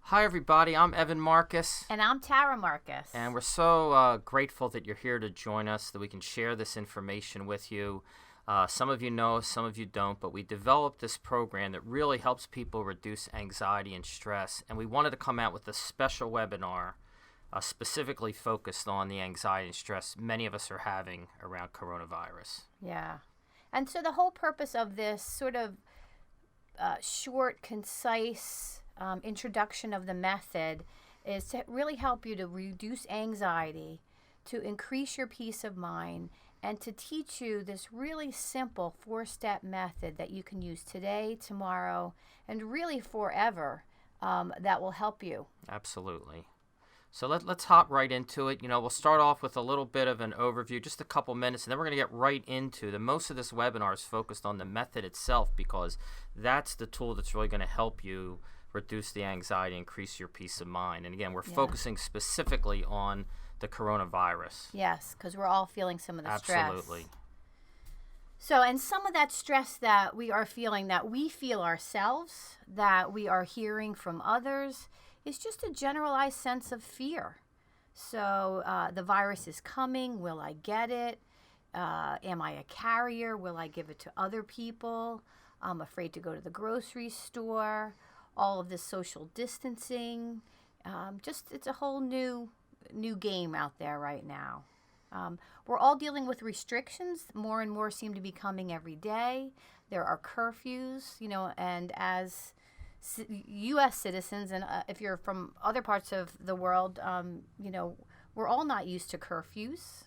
Hi, everybody. I'm Evan Marcus. And I'm Tara Marcus. And we're so grateful that you're here to join us, that we can share this information with you. Some of you know, some of you don't, but we developed this program that really helps people reduce anxiety and stress. And we wanted to come out with a special webinar specifically focused on the anxiety and stress many of us are having around coronavirus. Yeah. And so the whole purpose of this sort of short, concise introduction of the method is to really help you to reduce anxiety, to increase your peace of mind, and to teach you this really simple 4-step method that you can use today, tomorrow, and really forever that will help you. Absolutely. So let's hop right into it. We'll start off with a little bit of an overview, just a couple minutes, and then we're going to get right into most of this webinar is focused on the method itself, because that's the tool that's really going to help you reduce the anxiety, increase your peace of mind. And again, we're focusing specifically on the coronavirus. Yes, because we're all feeling some of the stress. Absolutely. So, and some of that stress that we are feeling, that we feel ourselves, that we are hearing from others, is just a generalized sense of fear. So the virus is coming. Will I get it? Am I a carrier? Will I give it to other people? I'm afraid to go to the grocery store. All of this social distancing. It's a whole new game out there right now. We're all dealing with restrictions. More and more seem to be coming every day. There are curfews, and as U.S. citizens, and if you're from other parts of the world, we're all not used to curfews.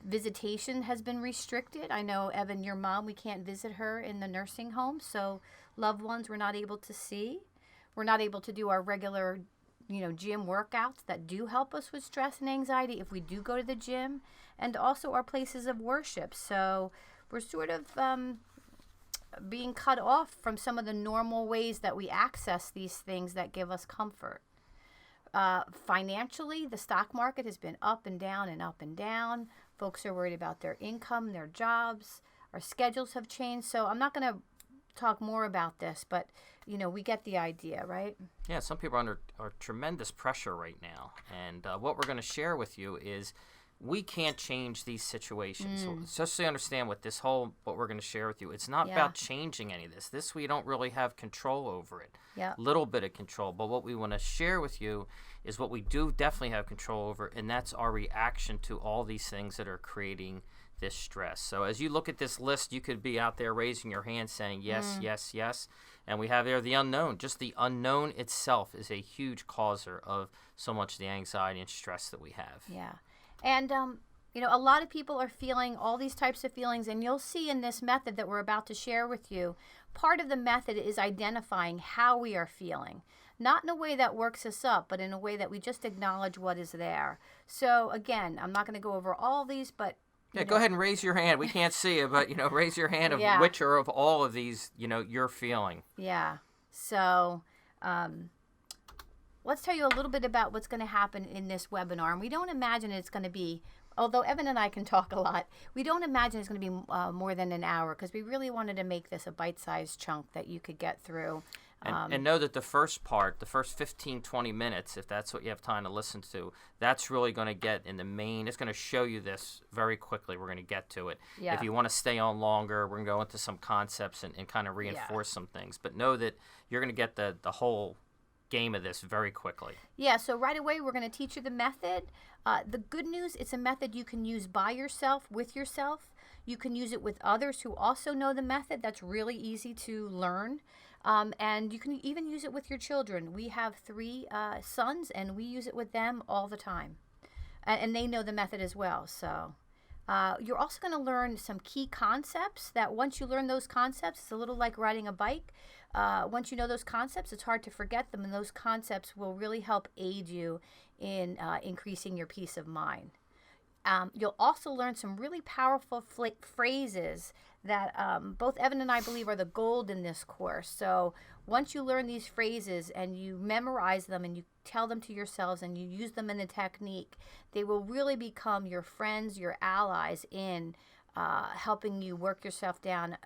Visitation has been restricted. I know, Evan, your mom, we can't visit her in the nursing home, so loved ones we're not able to see. We're not able to do our regular, gym workouts that do help us with stress and anxiety if we do go to the gym, and also our places of worship. So we're sort of being cut off from some of the normal ways that we access these things that give us comfort. Financially, the stock market has been up and down and up and down. Folks are worried about their income, their jobs. Our schedules have changed. So I'm not going to talk more about this, but, we get the idea, right? Yeah, some people are under tremendous pressure right now. And what we're going to share with you is we can't change these situations. So just so you understand what we're going to share with you, it's not about changing any of this. This, we don't really have control over it. Yeah. Little bit of control. But what we want to share with you is what we do definitely have control over, and that's our reaction to all these things that are creating this stress. So as you look at this list, you could be out there raising your hand saying yes, yes, yes. And we have there the unknown. Just the unknown itself is a huge causer of so much of the anxiety and stress that we have. Yeah. And, a lot of people are feeling all these types of feelings, and you'll see in this method that we're about to share with you, part of the method is identifying how we are feeling. Not in a way that works us up, but in a way that we just acknowledge what is there. So, again, I'm not going to go over all these, but go ahead and raise your hand. We can't see it, but, raise your hand of which or of all of these, you're feeling. Yeah. So, let's tell you a little bit about what's going to happen in this webinar. And we don't imagine it's going to be, although Evan and I can talk a lot, we don't imagine it's going to be more than an hour, because we really wanted to make this a bite-sized chunk that you could get through. And know that the first part, the first 15, 20 minutes, if that's what you have time to listen to, that's really going to get in the main. It's going to show you this very quickly. We're going to get to it. Yeah. If you want to stay on longer, we're going to go into some concepts and kind of reinforce some things. But know that you're going to get the whole game of this very quickly. Yeah, so right away we're going to teach you the method. The good news, it's a method you can use by yourself, with yourself. You can use it with others who also know the method. That's really easy to learn. And you can even use it with your children. We have 3 sons, and we use it with them all the time. And they know the method as well. So you're also going to learn some key concepts that once you learn those concepts, it's a little like riding a bike. Once you know those concepts, it's hard to forget them, and those concepts will really help aid you in increasing your peace of mind. You'll also learn some really powerful phrases that both Evan and I believe are the gold in this course. So once you learn these phrases and you memorize them and you tell them to yourselves and you use them in the technique, they will really become your friends, your allies in helping you work yourself down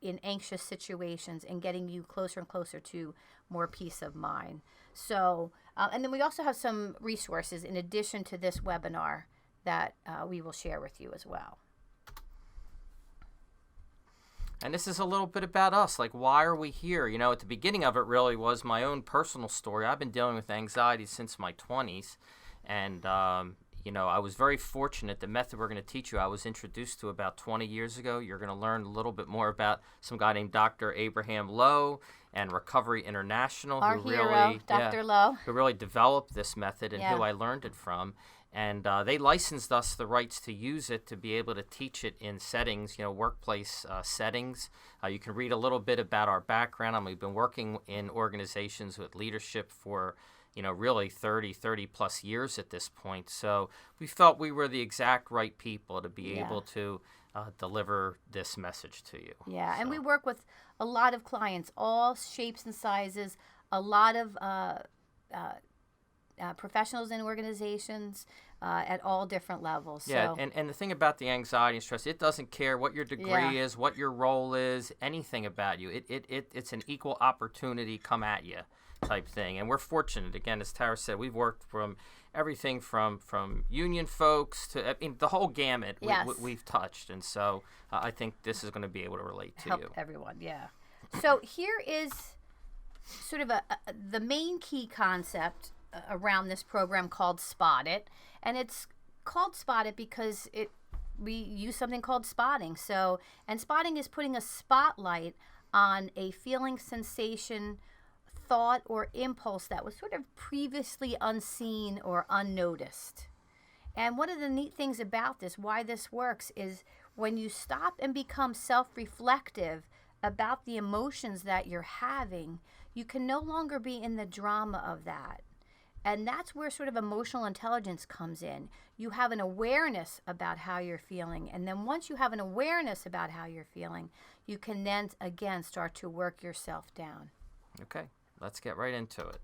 in anxious situations and getting you closer and closer to more peace of mind. So, and then we also have some resources in addition to this webinar that we will share with you as well. And this is a little bit about us. Like, why are we here? You know, at the beginning of it really was my own personal story. I've been dealing with anxiety since my 20s. And, you know, I was very fortunate. The method we're going to teach you, I was introduced to about 20 years ago. You're going to learn a little bit more about some guy named Dr. Abraham Lowe and Recovery International. Our hero, Dr. Lowe. Who really developed this method and Yeah. who I learned it from. And they licensed us the rights to use it to be able to teach it in settings, you know, workplace settings. You can read a little bit about our background. And we've been working in organizations with leadership for, you know, really 30 plus years at this point. So we felt we were the exact right people to be able to deliver this message to you. Yeah, and we work with a lot of clients, all shapes and sizes, a lot of professionals in organizations at all different levels. Yeah, So, and the thing about the anxiety and stress, it doesn't care what your degree Yeah. is, what your role is, anything about you. It's an equal opportunity come at you type thing. And we're fortunate, again, as Tara said, we've worked from everything from union folks to, I mean, the whole gamut Yes. we've touched. And so I think this is going to be able to relate to help you. everyone, yeah. So here is sort of the main key concept around this program called Spot It. And it's called Spot It because we use something called spotting. So, and spotting is putting a spotlight on a feeling, sensation, thought, or impulse that was sort of previously unseen or unnoticed. And one of the neat things about this, why this works, is when you stop and become self-reflective about the emotions that you're having, you can no longer be in the drama of that. And that's where sort of emotional intelligence comes in. You have an awareness about how you're feeling. And then once you have an awareness about how you're feeling, you can then, again, start to work yourself down. Okay, let's get right into it.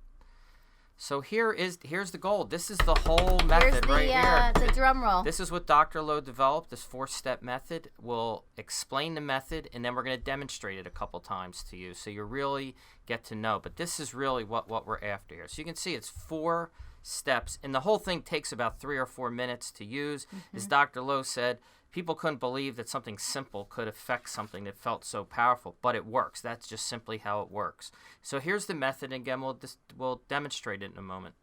So here's the goal. This is the whole method right here. The drum roll. This is what Dr. Lowe developed, this 4-step method. We'll explain the method, and then we're going to demonstrate it a couple times to you so you really get to know. But this is really what we're after here. So you can see it's 4 steps, and the whole thing takes about 3 or 4 minutes to use. As Dr. Lowe said, people couldn't believe that something simple could affect something that felt so powerful, but it works. That's just simply how it works. So here's the method. Again, we'll demonstrate it in a moment.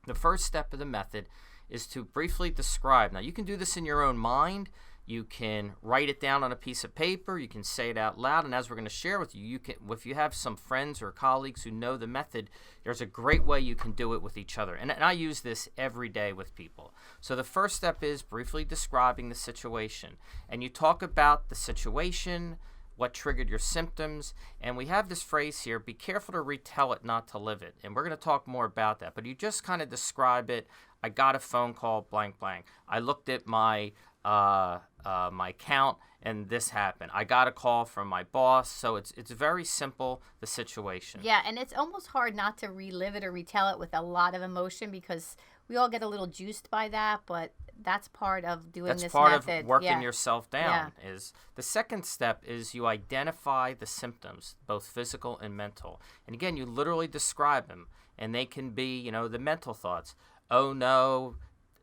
The first step of the method is to briefly describe. Now, you can do this in your own mind. You can write it down on a piece of paper. You can say it out loud. And as we're going to share with you, you can, if you have some friends or colleagues who know the method, there's a great way you can do it with each other. And I use this every day with people. So the first step is briefly describing the situation. And you talk about the situation, what triggered your symptoms. And we have this phrase here, be careful to retell it, not to live it. And we're going to talk more about that. But you just kind of describe it. I got a phone call, blank, blank. I looked at my count and this happened. I got a call from my boss. So it's very simple, the situation. Yeah, and it's almost hard not to relive it or retell it with a lot of emotion because we all get a little juiced by that, but that's part of doing this method. That's part of working yourself down. Is the second step is you identify the symptoms, both physical and mental. And again, you literally describe them, and they can be, the mental thoughts. Oh no,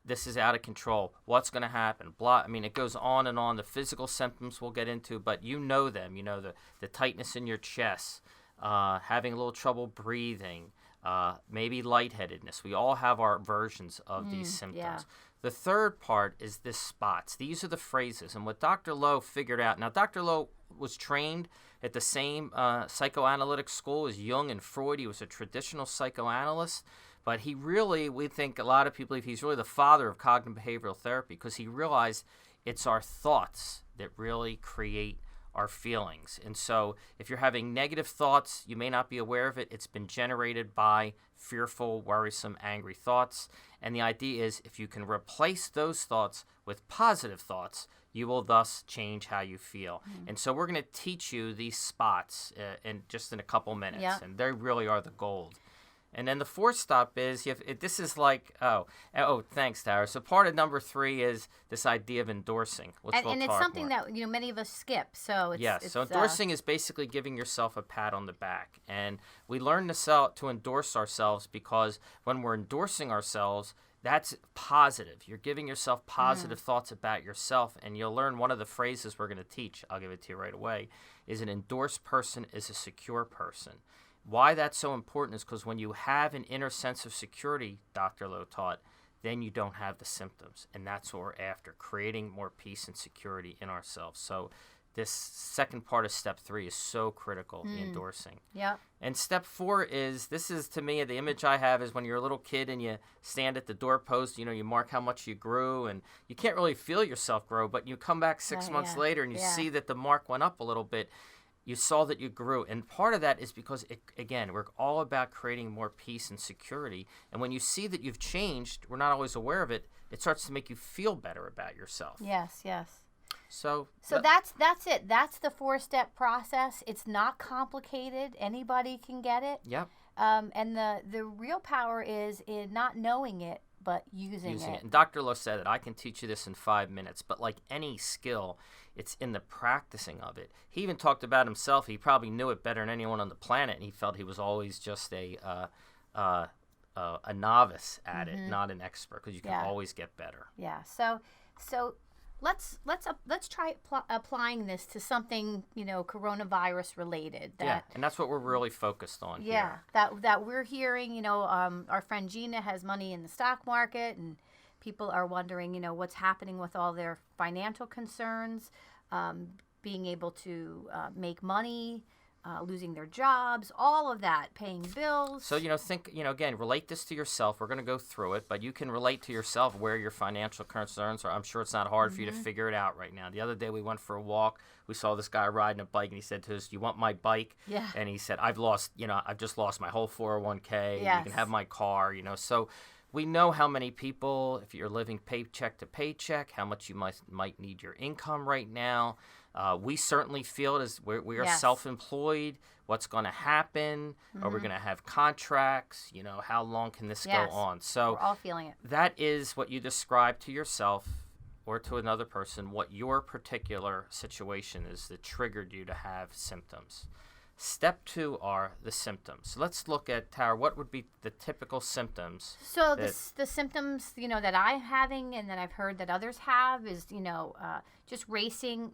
this is out of control. What's going to happen? Blah. I mean, it goes on and on. The physical symptoms we'll get into, but you know them. You know the tightness in your chest, having a little trouble breathing, maybe lightheadedness. We all have our versions of these symptoms. Yeah. The third part is the spots. These are the phrases. And what Dr. Lowe figured out, now Dr. Lowe was trained at the same psychoanalytic school as Jung and Freud. He was a traditional psychoanalyst. But he really, we think a lot of people believe he's really the father of cognitive behavioral therapy because he realized it's our thoughts that really create our feelings. And so if you're having negative thoughts, you may not be aware of it. It's been generated by fearful, worrisome, angry thoughts. And the idea is if you can replace those thoughts with positive thoughts, you will thus change how you feel. And so we're going to teach you these spots in a couple minutes. Yeah. And they really are the gold. And then the fourth stop is this is like thanks, Tara. So part of number 3 is this idea of endorsing, which And it's something that many of us skip. So so endorsing is basically giving yourself a pat on the back, and we learn to endorse ourselves because when we're endorsing ourselves, that's positive. You're giving yourself positive thoughts about yourself, and you'll learn one of the phrases we're going to teach. I'll give it to you right away. Is an endorsed person is a secure person. Why that's so important is because when you have an inner sense of security, Dr. Lowe taught, then you don't have the symptoms. And that's what we're after, creating more peace and security in ourselves. So this second part of step 3 is so critical, the endorsing. Yeah. And step 4 is, this is to me, the image I have is when you're a little kid and you stand at the doorpost, you mark how much you grew, and you can't really feel yourself grow, but you come back 6 months later and you see that the mark went up a little bit. You saw that you grew. And part of that is because, we're all about creating more peace and security. And when you see that you've changed, we're not always aware of it, it starts to make you feel better about yourself. Yes. So that's it. That's the 4-step process. It's not complicated. Anybody can get it. Yep. And the real power is in not knowing it, but using it. And Dr. Lowe said that I can teach you this in 5 minutes, but like any skill, it's in the practicing of it. He even talked about himself. He probably knew it better than anyone on the planet, and he felt he was always just a novice at it, not an expert, because you can always get better. Yeah. So let's try applying this to something coronavirus related. And that's what we're really focused on. Yeah. Here. That we're hearing. Our friend Gina has money in the stock market, and people are wondering, what's happening with all their financial concerns, being able to make money, losing their jobs, all of that, paying bills. So, think, again, relate this to yourself. We're going to go through it, but you can relate to yourself where your financial concerns are. I'm sure it's not hard for you to figure it out right now. The other day we went for a walk. We saw this guy riding a bike, and he said to us, "You want my bike?" Yeah. And he said, I've just lost my whole 401k. Yes. You can have my car, So we know how many people, if you're living paycheck to paycheck, how much you might need your income right now. We certainly feel it as we are self-employed. What's going to happen? Are we going to have contracts? How long can this go on? So we're all feeling it. That is what you describe to yourself or to another person, what your particular situation is that triggered you to have symptoms. Step 2 are the symptoms. So let's look at, Tara, what would be the typical symptoms? So the symptoms, that I'm having and that I've heard that others have is, just racing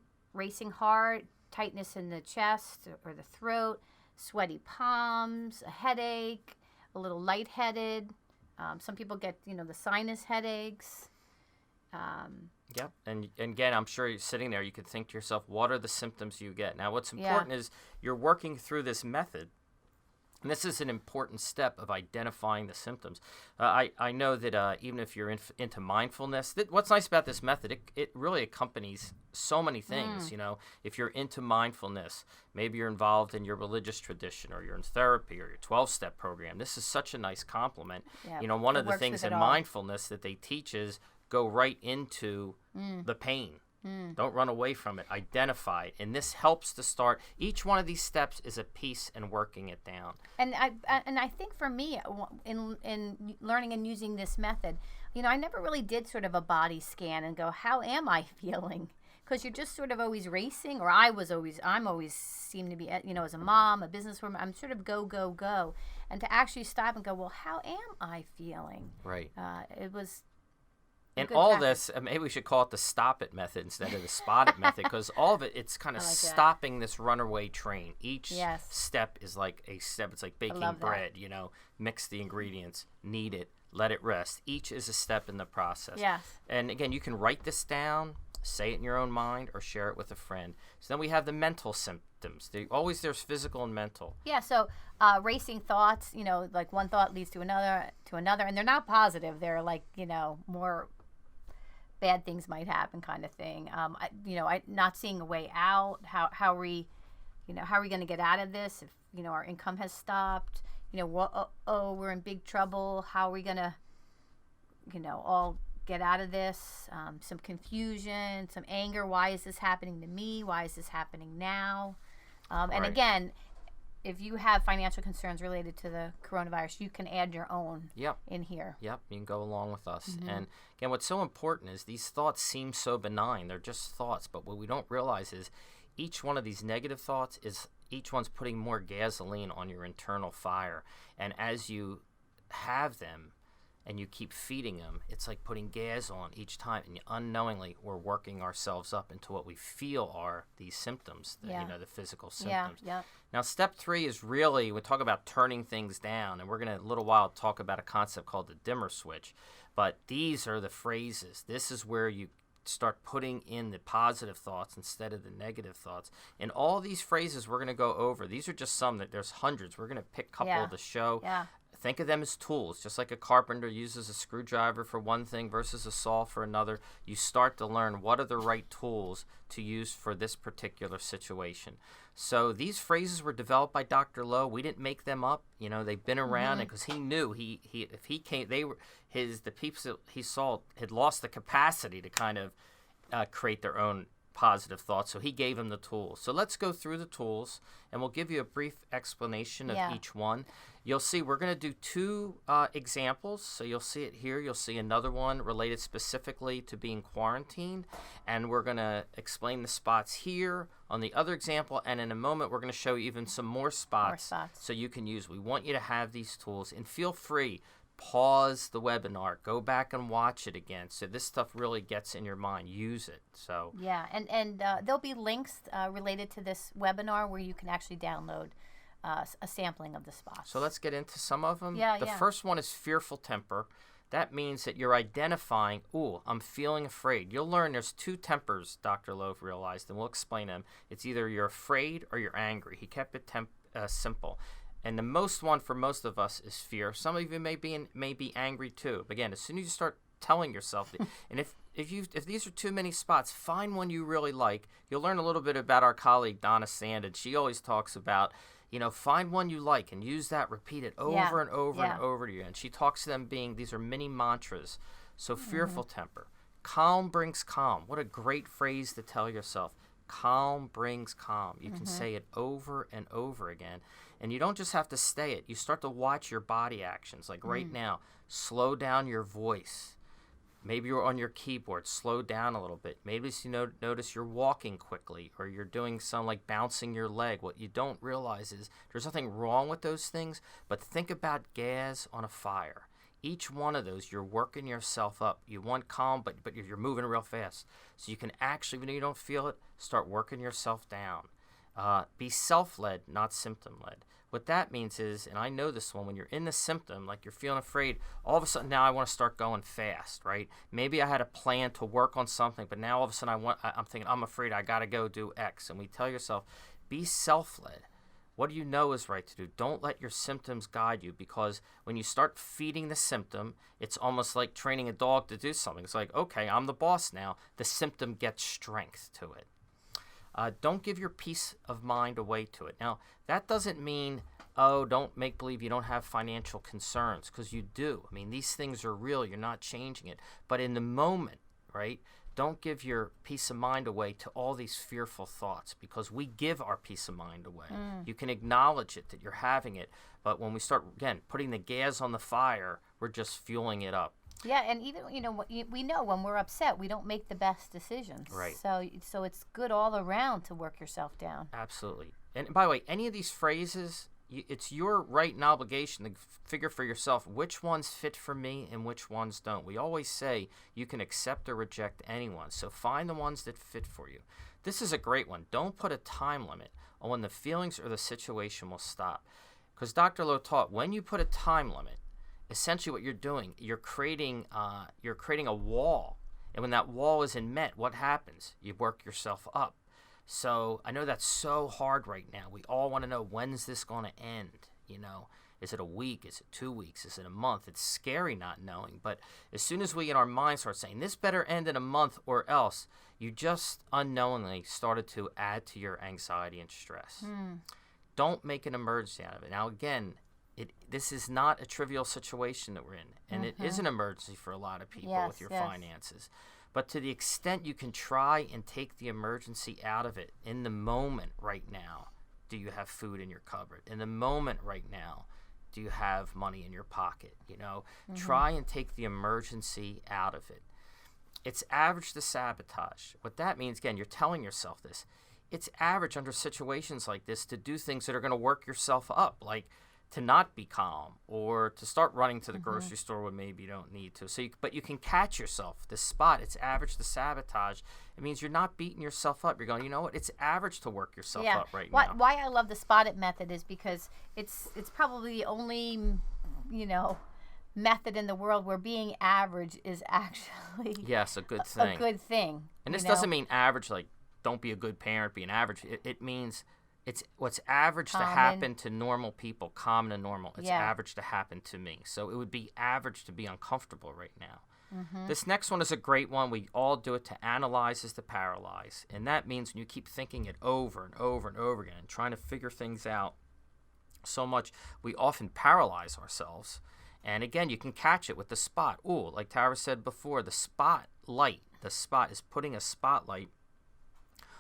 heart, tightness in the chest or the throat, sweaty palms, a headache, a little lightheaded. Some people get, the sinus headaches. Yep. And again, I'm sure you're sitting there, you could think to yourself, what are the symptoms you get? Now, what's important is you're working through this method. And this is an important step of identifying the symptoms. I know that even if you're into mindfulness, what's nice about this method, it really accompanies so many things. If you're into mindfulness, maybe you're involved in your religious tradition or you're in therapy or your 12-step program. This is such a nice complement. Yeah, one of the things in mindfulness that they teach is go right into the pain. Don't run away from it. Identify it. And this helps to start. Each one of these steps is a piece in working it down. And I think for me, in learning and using this method, I never really did sort of a body scan and go, how am I feeling? Because you're just sort of always racing, or I'm always seem to be, as a mom, a businesswoman, I'm sort of go. And to actually stop and go, well, how am I feeling? Right. It was... And all this, maybe we should call it the stop it method instead of the spot it method, because all of it, it's kind of stopping this runaway train. Each step is like a step. It's like baking bread, mix the ingredients, knead it, let it rest. Each is a step in the process. Yes. And again, you can write this down, say it in your own mind, or share it with a friend. So then we have the mental symptoms. There's physical and mental. Yeah, so racing thoughts, like one thought leads to another, and they're not positive. They're like, more... bad things might happen, kind of thing. I not seeing a way out. How are we going to get out of this if our income has stopped? We're in big trouble. How are we going to all get out of this? Some confusion, some anger. Why is this happening to me? Why is this happening now? And again, if you have financial concerns related to the coronavirus, you can add your own Yep. in here. Yep, you can go along with us. And again, what's so important is these thoughts seem so benign. They're just thoughts, but what we don't realize is each one of these negative thoughts is each one's putting more gasoline on your internal fire. And as you have them and you keep feeding them, it's like putting gas on each time, and unknowingly we're working ourselves up into what we feel are these symptoms, the physical symptoms. Yeah. Now, step 3 is really, we talk about turning things down, and we're going to, in a little while, talk about a concept called the dimmer switch. But these are the phrases. This is where you start putting in the positive thoughts instead of the negative thoughts. And all these phrases we're going to go over, these are just some, that there's hundreds. We're going to pick a couple of the show. Yeah. Think of them as tools, just like a carpenter uses a screwdriver for one thing versus a saw for another. You start to learn what are the right tools to use for this particular situation. So these phrases were developed by Dr. Lowe. We didn't make them up. They've been around, and because he knew if he came, the people that he saw had lost the capacity to kind of create their own positive thoughts. So he gave them the tools. So let's go through the tools, and we'll give you a brief explanation of each one. You'll see we're going to do 2 examples. So you'll see it here. You'll see another one related specifically to being quarantined. And we're going to explain the spots here on the other example. And in a moment, we're going to show you even some more spots so you can use. We want you to have these tools. And feel free, pause the webinar. Go back and watch it again. So this stuff really gets in your mind. Use it. So yeah, and there'll be links related to this webinar where you can actually download a sampling of the spots. So let's get into some of them. Yeah, the first one is fearful temper. That means that you're identifying, I'm feeling afraid. You'll learn there's 2 tempers, Dr. Lowe realized, and we'll explain them. It's either you're afraid or you're angry. He kept it simple. And the most one for most of us is fear. Some of you may be angry too. But again, as soon as you start telling yourself that, and if these are too many spots, find one you really like. You'll learn a little bit about our colleague Donna Sanded. She always talks about, find one you like and use that, repeat it over and over and over again. And she talks to them these are mini mantras. So fearful temper. Calm brings calm. What a great phrase to tell yourself. Calm brings calm. You can say it over and over again. And you don't just have to say it. You start to watch your body actions. Like right now, slow down your voice. Maybe you're on your keyboard, slow down a little bit. Maybe you notice you're walking quickly, or you're doing some like bouncing your leg. What you don't realize is there's nothing wrong with those things, but think about gas on a fire. Each one of those, you're working yourself up. You want calm, but you're moving real fast. So you can actually, even though you don't feel it, start working yourself down. Be self-led, not symptom-led. What that means is, and I know this one, when you're in the symptom, like you're feeling afraid, all of a sudden now I want to start going fast, right? Maybe I had a plan to work on something, but now all of a sudden I'm thinking, I'm afraid I got to go do X. And we tell yourself, be self-led. What do you know is right to do? Don't let your symptoms guide you, because when you start feeding the symptom, it's almost like training a dog to do something. It's like, okay, I'm the boss now. The symptom gets strength to it. Don't give your peace of mind away to it. Now, that doesn't mean, don't make believe you don't have financial concerns, because you do. I mean, these things are real. You're not changing it. But in the moment, right, don't give your peace of mind away to all these fearful thoughts, because we give our peace of mind away. You can acknowledge it, that you're having it. But when we start, again, putting the gas on the fire, we're just fueling it up. Yeah, and even, we know when we're upset, we don't make the best decisions. Right. So it's good all around to work yourself down. Absolutely. And by the way, any of these phrases, it's your right and obligation to figure for yourself which ones fit for me and which ones don't. We always say you can accept or reject anyone, so find the ones that fit for you. This is a great one. Don't put a time limit on when the feelings or the situation will stop. Because Dr. Lowe taught, when you put a time limit, essentially what you're doing, you're creating a wall. And when that wall isn't met, what happens? You work yourself up. So I know that's so hard right now. We all want to know, when's this going to end? Is it a week? Is it 2 weeks? Is it a month? It's scary not knowing. But as soon as we in our minds start saying, this better end in a month or else, you just unknowingly started to add to your anxiety and stress. Don't make an emergency out of it. Now, again, this is not a trivial situation that we're in, and it is an emergency for a lot of people with your finances. But to the extent you can try and take the emergency out of it in the moment right now, do you have food in your cupboard? In the moment right now, do you have money in your pocket? Try and take the emergency out of it. It's average to sabotage. What that means, again, you're telling yourself this. It's average under situations like this to do things that are going to work yourself up, like to not be calm or to start running to the grocery store when maybe you don't need to. But you can catch yourself. This spot, it's average to sabotage. It means you're not beating yourself up. You're going, you know what? It's average to work yourself up right now. Why I love the spot it method is because it's probably the only, method in the world where being average is actually yes, a good thing. A good thing. And this doesn't mean average like don't be a good parent, be an average. It means it's what's average to happen to normal people, common and normal. It's average to happen to me. So it would be average to be uncomfortable right now. This next one is a great one. We all do it. To analyze is to paralyze. And that means when you keep thinking it over and over and over again and trying to figure things out so much, we often paralyze ourselves. And again, you can catch it with the spot. Ooh, like Tara said before, the spotlight. The spot is putting a spotlight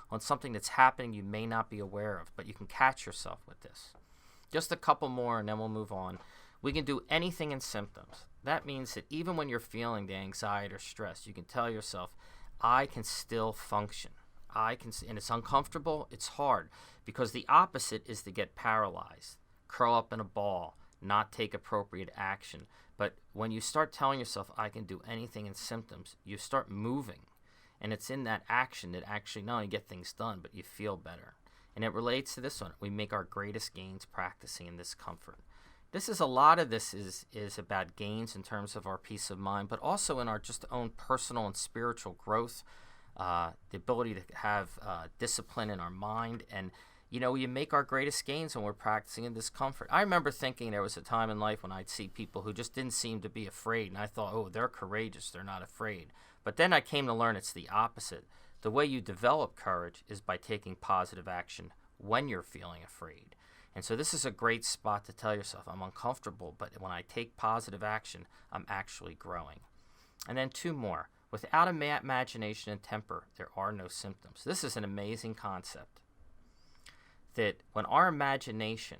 on something that's happening you may not be aware of, but you can catch yourself with this. Just a couple more and then we'll move on. We can do anything in symptoms. That means that even when you're feeling the anxiety or stress, you can tell yourself, I can still function. And it's uncomfortable, it's hard, because the opposite is to get paralyzed, curl up in a ball, not take appropriate action. But when you start telling yourself, I can do anything in symptoms, you start moving. And it's in that action that actually not only get things done, but you feel better. And it relates to this one. We make our greatest gains practicing in discomfort. A lot of this is about gains in terms of our peace of mind, but also in our just own personal and spiritual growth, the ability to have discipline in our mind. And you make our greatest gains when we're practicing in discomfort. I remember thinking there was a time in life when I'd see people who just didn't seem to be afraid, and I thought, oh, they're courageous, they're not afraid. But then I came to learn it's the opposite. The way you develop courage is by taking positive action when you're feeling afraid. And so this is a great spot to tell yourself, I'm uncomfortable, but when I take positive action, I'm actually growing. And then two more. Without imagination and temper, there are no symptoms. This is an amazing concept. That when our imagination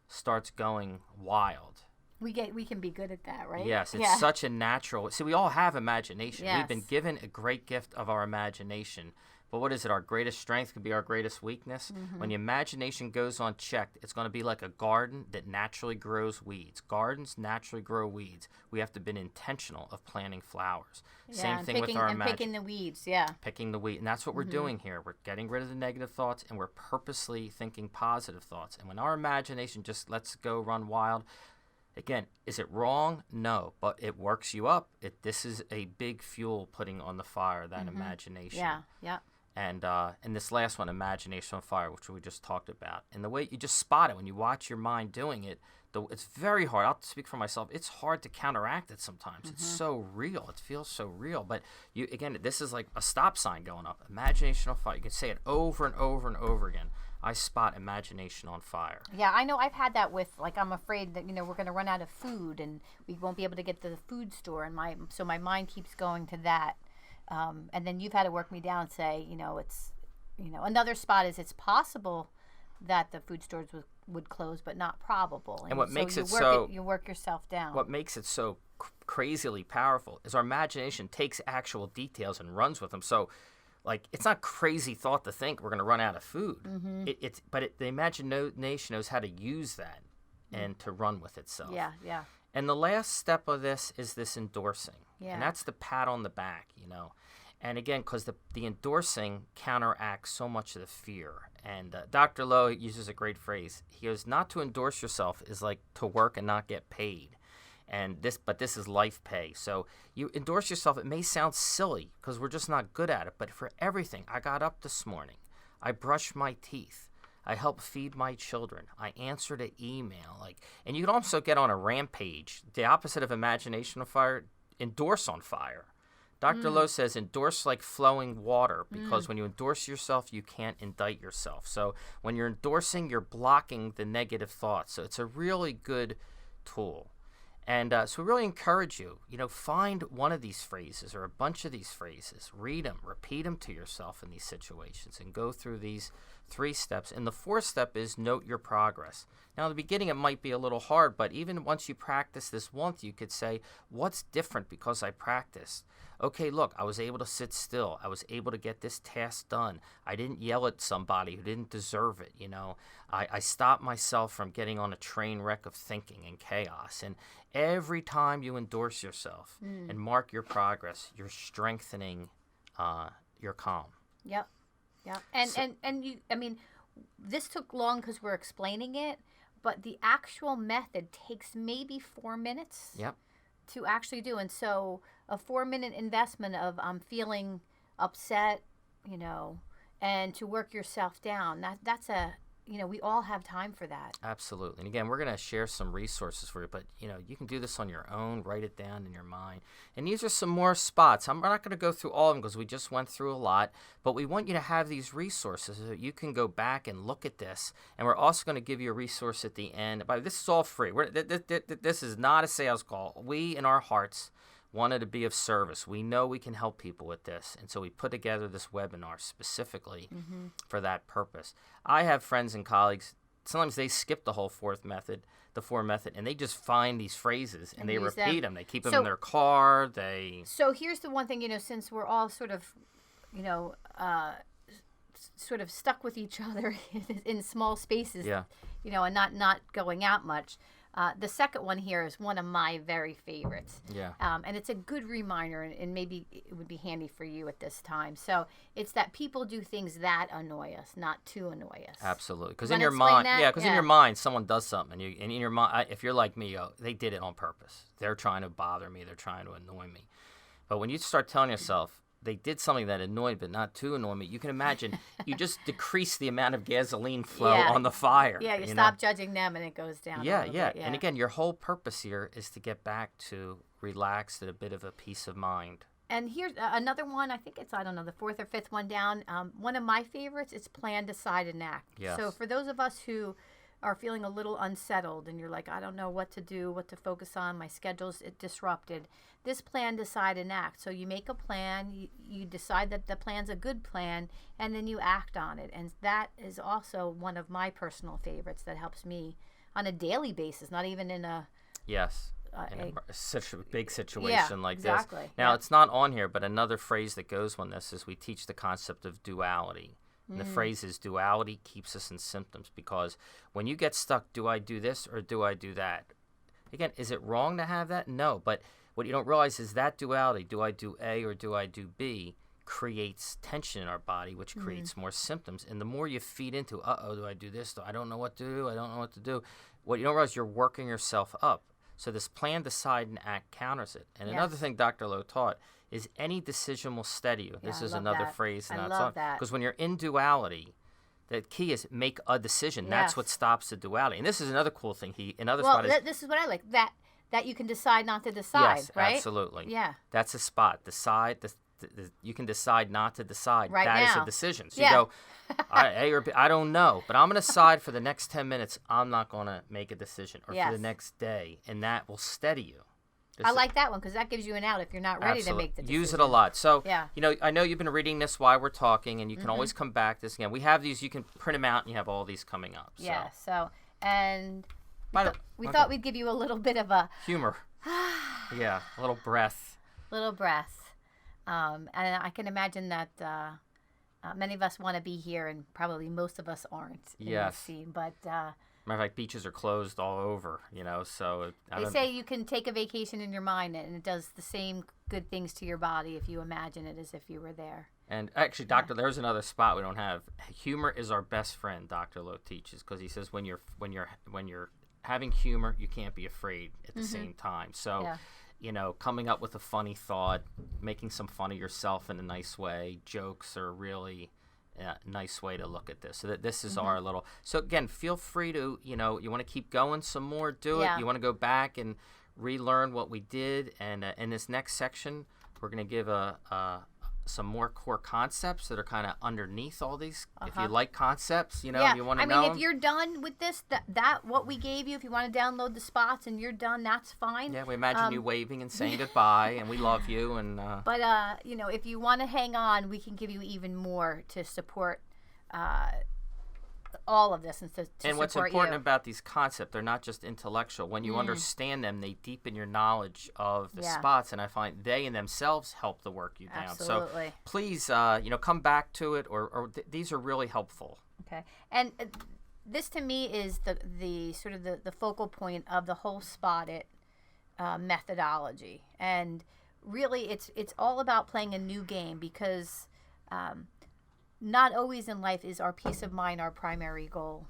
starts going wild, we can be good at that, right? Yes, it's such a natural. See, we all have imagination. Yes. We've been given a great gift of our imagination. But what is it? Our greatest strength can be our greatest weakness. When the imagination goes unchecked, it's going to be like a garden that naturally grows weeds. Gardens naturally grow weeds. We have to be intentional of planting flowers. Same thing with our imagination. And picking the weeds, Picking the weed. And that's what we're doing here. We're getting rid of the negative thoughts, and we're purposely thinking positive thoughts. And when our imagination just lets go run wild, again, is it wrong? No, but it works you up. This is a big fuel putting on the fire, that imagination. Yeah. And this last one, imagination on fire, which we just talked about. And the way you just spot it when you watch your mind doing it, it's very hard. I'll speak for myself. It's hard to counteract it sometimes. It's so real. It feels so real. But this is like a stop sign going up. Imagination on fire. You can say it over and over and over again. I spot imagination on fire. Yeah, I know. I've had that with, like, I'm afraid that, we're going to run out of food and we won't be able to get to the food store. And so my mind keeps going to that. And then you've had to work me down and say, it's, another spot is it's possible that the food stores would close, but not probable. And what so makes you work yourself down. What makes it so crazily powerful is our imagination takes actual details and runs with them. So, like, it's not crazy thought to think we're going to run out of food. The imagination knows how to use that and to run with itself. Yeah. And the last step of this is this endorsing. Yeah. And that's the pat on the back, And again, because the endorsing counteracts so much of the fear. And Dr. Lowe uses a great phrase. He goes, not to endorse yourself is like to work and not get paid. But this is life pay. So you endorse yourself. It may sound silly because we're just not good at it. But for everything, I got up this morning. I brushed my teeth. I helped feed my children. I answered an email. And you can also get on a rampage. The opposite of imagination on fire, endorse on fire. Dr. Lowe says endorse like flowing water because when you endorse yourself, you can't indict yourself. So when you're endorsing, you're blocking the negative thoughts. So it's a really good tool. And so we really encourage you, find one of these phrases or a bunch of these phrases, read them, repeat them to yourself in these situations, and go through these 3 steps. And the 4th step is note your progress. Now, in the beginning, it might be a little hard, but even once you practice this once, you could say, what's different because I practiced? Okay, look, I was able to sit still. I was able to get this task done. I didn't yell at somebody who didn't deserve it, I stopped myself from getting on a train wreck of thinking and chaos. And every time you endorse yourself and mark your progress, you're strengthening your calm. Yep. And you, this took long because we're explaining it, but the actual method takes maybe 4 minutes. Yep. To actually do. And so a 4-minute investment of feeling upset, and to work yourself down, that's we all have time for that. Absolutely. And again, we're going to share some resources for you, but you can do this on your own, write it down in your mind. And these are some more spots. I'm not going to go through all of them because we just went through a lot, but we want you to have these resources so that you can go back and look at this. And we're also going to give you a resource at the end. But this is all free. This is not a sales call. We, in our hearts, wanted to be of service. We know we can help people with this, and so we put together this webinar specifically for that purpose. I have friends and colleagues, sometimes they skip the whole four method, and they just find these phrases and they repeat them. They keep them in their car. So here's the one thing, since we're all sort of, sort of stuck with each other in small spaces, and not going out much. The second one here is one of my very favorites. Yeah. And it's a good reminder, and maybe it would be handy for you at this time. So it's that people do things that annoy us, not to annoy us. Absolutely. Because in your mind, in your mind, someone does something, and in your mind, if you're like me, they did it on purpose. They're trying to bother me. They're trying to annoy me. But when you start telling yourself, they did something that annoyed, but not to annoy me, you can imagine you just decrease the amount of gasoline flow on the fire. Yeah, you stop judging them and it goes down. Yeah. And again, your whole purpose here is to get back to relaxed and a bit of a peace of mind. And here's another one. I think it's, the 4th or 5th one down. One of my favorites is plan, decide, and act. Yes. So for those of us who are feeling a little unsettled and you're like, I don't know what to do, what to focus on, my schedule's disrupted. This plan, decide, and act. So you make a plan, you decide that the plan's a good plan, and then you act on it. And that is also one of my personal favorites that helps me on a daily basis, not even in a... Yes. Such a big situation like exactly. this. Now, it's not on here, but another phrase that goes on this is we teach the concept of duality. And the phrase is duality keeps us in symptoms, because when you get stuck, do I do this or do I do that? Again, is it wrong to have that? No, but what you don't realize is that duality, do I do A or do I do B, creates tension in our body, which creates more symptoms. And the more you feed into, do I do this? I don't know what to do. I don't know what to do. What you don't realize, you're working yourself up. So this plan, decide, and act counters it. And another thing Dr. Lowe taught is any decision will steady you. This is another phrase. I love that. Because when you're in duality, the key is make a decision. That's what stops the duality. And this is another cool thing. This is what I like, that you can decide not to decide, yes, right? Absolutely. Yeah. That's a spot. Decide. You can decide not to decide. Right that now. Is a decision. So you go, A or B, I don't know, but I'm going to decide for the next 10 minutes, I'm not going to make a decision, or for the next day, and that will steady you. I like that one because that gives you an out if you're not ready to make the decision. Use it a lot. So, I know you've been reading this while we're talking, and you can always come back to this again. We have these. You can print them out, and you have all these coming up. So. Yeah. So, and we thought we'd give you a little bit of a... humor. Yeah, a little breath. And I can imagine that many of us want to be here, and probably most of us aren't in this scene. But matter of fact, beaches are closed all over, so... They say you can take a vacation in your mind, and it does the same good things to your body if you imagine it as if you were there. And actually, Doctor, there's another spot we don't have. Humor is our best friend, Dr. Lowe teaches, because he says when you're having humor, you can't be afraid at the same time. So... coming up with a funny thought, making some fun of yourself in a nice way. Jokes are really a nice way to look at this. So that this is our little... So again, feel free to, you want to keep going some more, do it. You want to go back and relearn what we did. And in this next section, we're going to give some more core concepts that are kind of underneath all these. If you like concepts, you want to know if you're done with this, that what we gave you, if you want to download the spots and you're done, that's fine. Yeah, we imagine you waving and saying goodbye, and we love you. And But, if you want to hang on, we can give you even more to support all of this and to And what's support important you. about these concepts, they're not just intellectual. When you understand them, they deepen your knowledge of the spots, and I find they in themselves help to work you down. Absolutely. So please, come back to it, or these are really helpful. Okay. And this to me is the sort of the focal point of the whole Spot It methodology. And really it's all about playing a new game, because not always in life is our peace of mind our primary goal.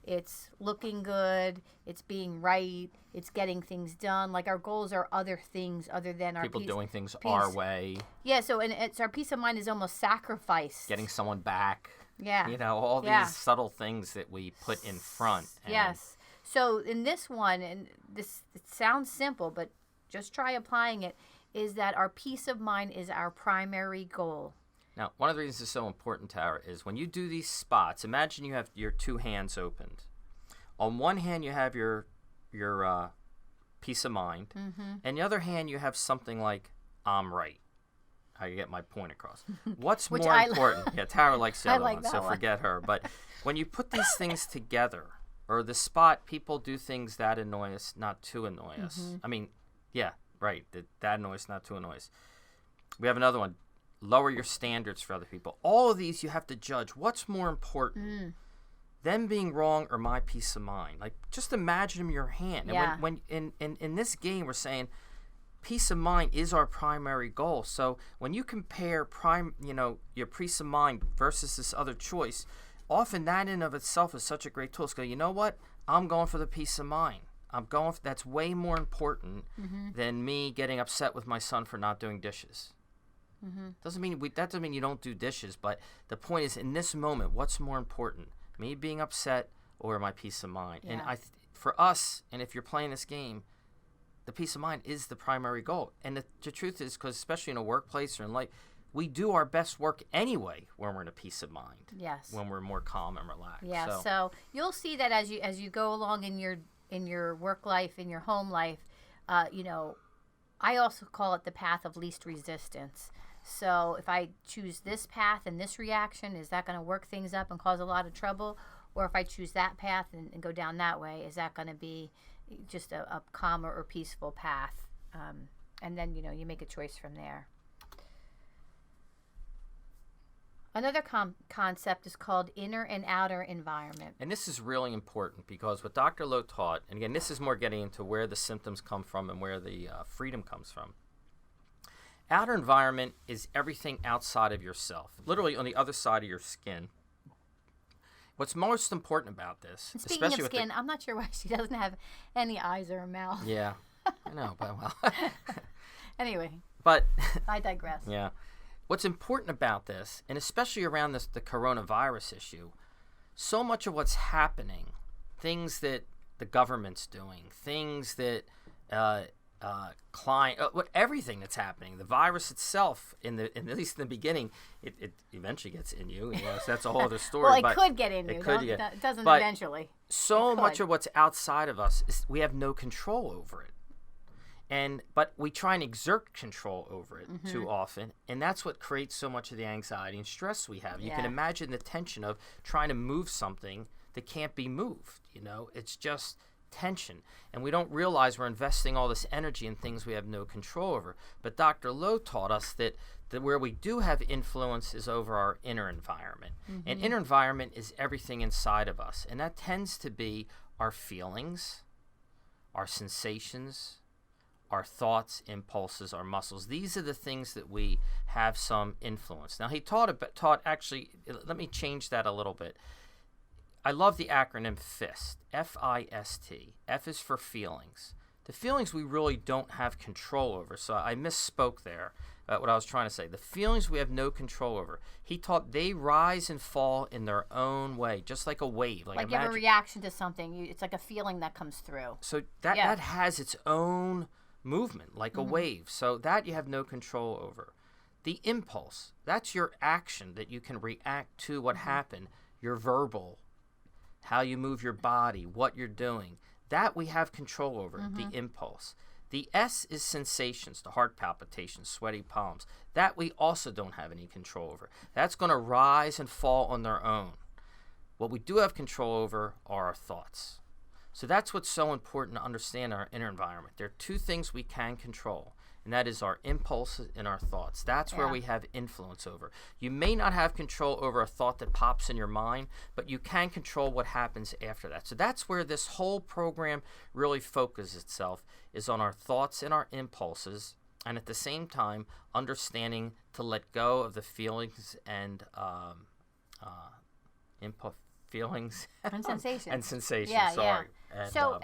It's looking good, it's being right, it's getting things done. Like, our goals are other things other than our People peace, doing things our way. Yeah, so and it's our peace of mind is almost sacrificed. Getting someone back. Yeah. All these subtle things that we put in front. Yes. So in this one, and this, it sounds simple, but just try applying it, is that our peace of mind is our primary goal. Now, one of the reasons it's so important, Tara, is when you do these spots, imagine you have your two hands opened. On one hand, you have your peace of mind, and the other hand, you have something like, I'm right. How you get my point across. What's more important? Yeah, Tara likes the other one, so forget her. But when you put these things together, or the spot, people do things that annoy us, not to annoy us. I mean, yeah, right, that annoys, not to annoy us. We have another one. Lower your standards for other people. All of these you have to judge. What's more important? Them being wrong or my peace of mind? Like, just imagine them in your hand. Yeah. And when in this game, we're saying peace of mind is our primary goal. So when you compare your peace of mind versus this other choice, often that in of itself is such a great tool. So you know what? I'm going for the peace of mind. That's way more important than me getting upset with my son for not doing dishes. That doesn't mean you don't do dishes, but the point is, in this moment, what's more important? Me being upset or my peace of mind? Yeah. And for us, and if you're playing this game, the peace of mind is the primary goal. And the truth is, because especially in a workplace or in life, we do our best work anyway when we're in a peace of mind. Yes. When we're more calm and relaxed. Yeah. So you'll see that as you go along in your work life, in your home life, I also call it the path of least resistance. So if I choose this path and this reaction, is that going to work things up and cause a lot of trouble? Or if I choose that path and go down that way, is that going to be just a calmer or peaceful path? And then, you make a choice from there. Another concept is called inner and outer environment. And this is really important, because what Dr. Lowe taught, and again, this is more getting into where the symptoms come from and where the freedom comes from. Outer environment is everything outside of yourself, literally on the other side of your skin. What's most important about this, And speaking especially of skin, I'm not sure why she doesn't have any eyes or a mouth. Yeah, I know, but well. Anyway, But I digress. yeah, what's important about this, and especially around the coronavirus issue, so much of what's happening, things that the government's doing, things that everything that's happening, the virus itself, at least in the beginning, it eventually gets in you. So that's a whole other story. Well, it but could get in you. It doesn't eventually. So much of what's outside of us is we have no control over it. But we try and exert control over it too often, and that's what creates so much of the anxiety and stress we have. You can imagine the tension of trying to move something that can't be moved. It's just tension, and we don't realize we're investing all this energy in things we have no control over. But Dr. Lowe taught us that where we do have influence is over our inner environment, and inner environment is everything inside of us, and that tends to be our feelings, our sensations, our thoughts, impulses, our muscles. These are the things that we have some influence. Now, he taught actually, let me change that a little bit. I love the acronym FIST, F-I-S-T. F is for feelings. The feelings we really don't have control over. So I misspoke there, what I was trying to say. The feelings we have no control over. He taught they rise and fall in their own way, just like a wave. Like you have a reaction to something. It's like a feeling that comes through. So that has its own movement, like a wave. So that you have no control over. The impulse, that's your action that you can react to what happened, your verbal, how you move your body, what you're doing. That we have control over, the impulse. The S is sensations, the heart palpitations, sweaty palms. That we also don't have any control over. That's going to rise and fall on their own. What we do have control over are our thoughts. So that's what's so important to understand our inner environment. There are two things we can control, and that is our impulses and our thoughts. That's where we have influence over. You may not have control over a thought that pops in your mind, but you can control what happens after that. So that's where this whole program really focuses itself, is on our thoughts and our impulses, and at the same time, understanding to let go of the feelings and feelings and sensations. And sensations. Yeah, sorry. yeah. And, so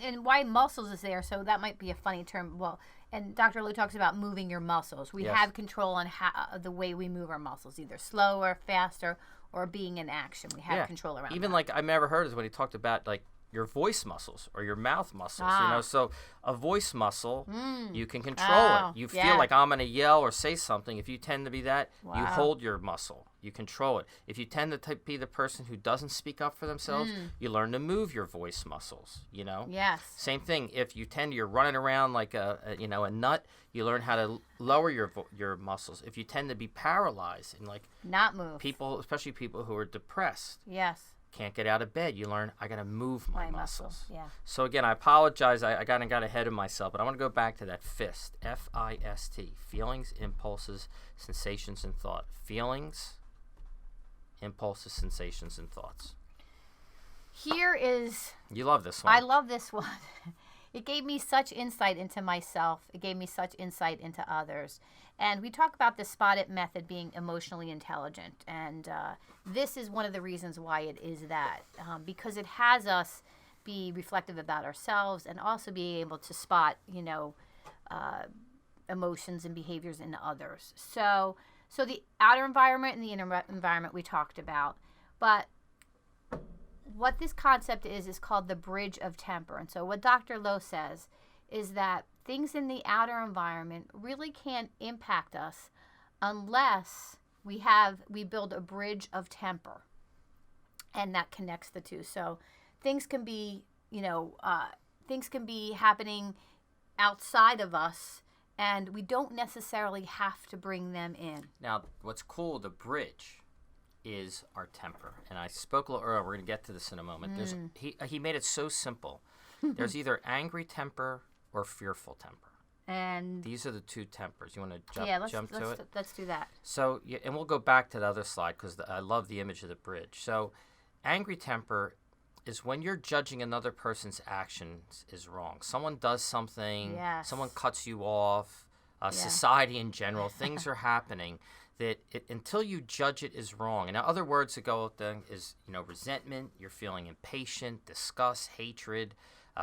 and why muscles is there? So that might be a funny term. Well, and Dr. Lou talks about moving your muscles. We have control on the way we move our muscles, either slower, faster, or being in action. We have control around. Even that. like I've never heard of when he talked about like your voice muscles or your mouth muscles, you know. So a voice muscle, you can control it. You feel like I'm going to yell or say something. If you tend to be that, you hold your muscle. You control it. If you tend to be the person who doesn't speak up for themselves, you learn to move your voice muscles, you know. Yes. Same thing. If you're running around like a nut, you learn how to lower your muscles. If you tend to be paralyzed and like not move, people, especially people who are depressed. Yes. Can't get out of bed. You learn, I got to move my muscles. Yeah. So again, I apologize. I kind of got ahead of myself, but I want to go back to that FIST, F-I-S-T, feelings, impulses, sensations, and thought. Feelings, impulses, sensations, and thoughts. Here is... You love this one. I love this one. It gave me such insight into myself. It gave me such insight into others. And we talk about the SPOT-IT method being emotionally intelligent. And this is one of the reasons why it is that. Because it has us be reflective about ourselves and also be able to spot, emotions and behaviors in others. So the outer environment and the inner environment we talked about. But what this concept is called the bridge of temper. And so what Dr. Lowe says is that things in the outer environment really can't impact us unless we build a bridge of temper, and that connects the two. So things can be happening outside of us, and we don't necessarily have to bring them in. Now, what's cool, the bridge is our temper. And I spoke a little earlier, we're going to get to this in a moment. He made it so simple. There's either angry temper or fearful temper. And these are the two tempers. You want to jump to it? Let's do that. So, and we'll go back to the other slide because I love the image of the bridge. So, angry temper is when you're judging another person's actions is wrong. Someone does something, someone cuts you off, society in general, things are happening that until you judge it is wrong. And other words that go with them is, resentment, you're feeling impatient, disgust, hatred.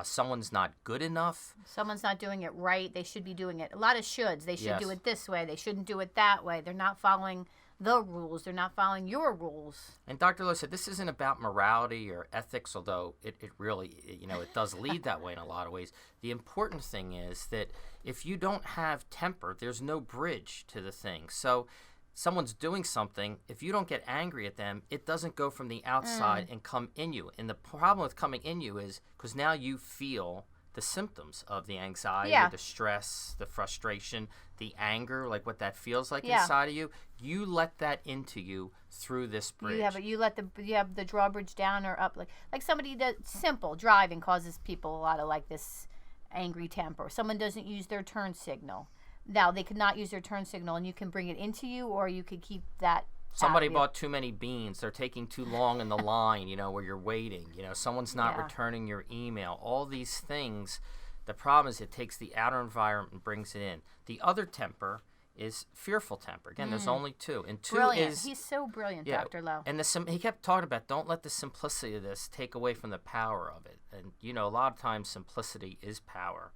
Someone's not good enough. Someone's not doing it right. They should be doing it. A lot of shoulds. They should do it this way. They shouldn't do it that way. They're not following the rules. They're not following your rules. And Dr. Lowe said this isn't about morality or ethics, although it really, it does lead that way in a lot of ways. The important thing is that if you don't have temper, there's no bridge to the thing. So someone's doing something, if you don't get angry at them, it doesn't go from the outside and come in you. And the problem with coming in you is because now you feel the symptoms of the anxiety, the stress, the frustration, the anger, like what that feels like inside of you. You let that into you through this bridge. You have the drawbridge down or up, like somebody does simple driving causes people a lot of like this angry temper. Someone doesn't use their turn signal. Now, they could not use their turn signal, and you can bring it into you, or you could keep that. Somebody bought too many beans. They're taking too long in the line, where you're waiting. Someone's not returning your email. All these things, the problem is it takes the outer environment and brings it in. The other temper is fearful temper. Again, there's only two. And two is... He's so brilliant, Dr. Lowe. And he kept talking about don't let the simplicity of this take away from the power of it. And, a lot of times simplicity is power.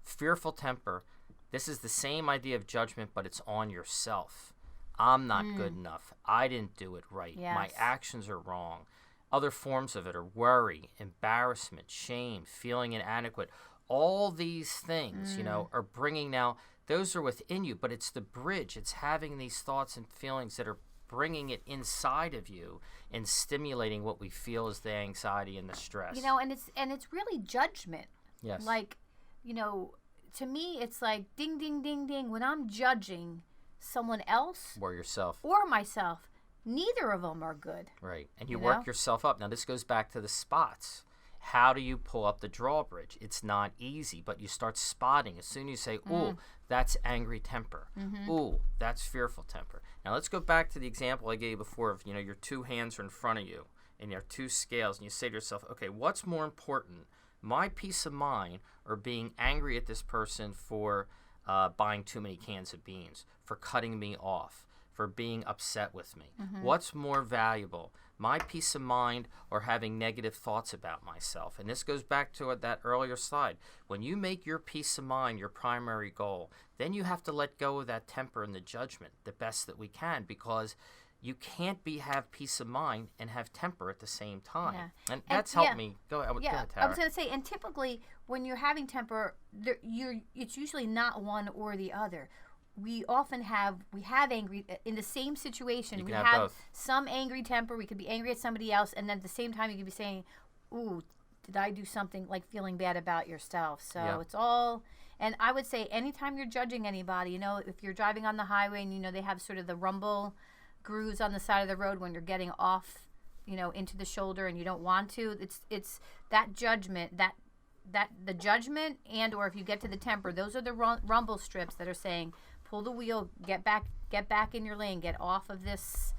Fearful temper... This is the same idea of judgment, but it's on yourself. I'm not good enough. I didn't do it right. Yes. My actions are wrong. Other forms of it are worry, embarrassment, shame, feeling inadequate. All these things, are bringing now, those are within you, but it's the bridge. It's having these thoughts and feelings that are bringing it inside of you and stimulating what we feel is the anxiety and the stress. And it's really judgment. Yes. Like, to me, it's like ding, ding, ding, ding. When I'm judging someone else or yourself or myself, neither of them are good. Right. And you You work know? yourself up. Now, this goes back to the spots. How do you pull up the drawbridge? It's not easy, but you start spotting. As soon as you say, ooh, that's angry temper. Ooh, that's fearful temper. Now, let's go back to the example I gave you before of, your two hands are in front of you and you have two scales, and you say to yourself, okay, what's more important, my peace of mind or being angry at this person for buying too many cans of beans, for cutting me off, for being upset with me? What's more valuable, my peace of mind or having negative thoughts about myself? And this goes back to that earlier slide. When you make your peace of mind your primary goal, then you have to let go of that temper and the judgment the best that we can, because you can't have peace of mind and have temper at the same time. Yeah. And that's helped me. Go ahead, Yeah, Tara. I was going to say, and typically when you're having temper, it's usually not one or the other. We have angry in the same situation. You We can have have both. some angry temper. We could be angry at somebody else, and then at the same time you could be saying, "Ooh, did I do something?" Like feeling bad about yourself. So Yeah. it's all. And I would say, anytime you're judging anybody, if you're driving on the highway and they have sort of the rumble grooves on the side of the road when you're getting off, into the shoulder and you don't want to. It's that judgment that the judgment, and or if you get to the temper, those are the rumble strips that are saying, pull the wheel, get back in your lane, get off of this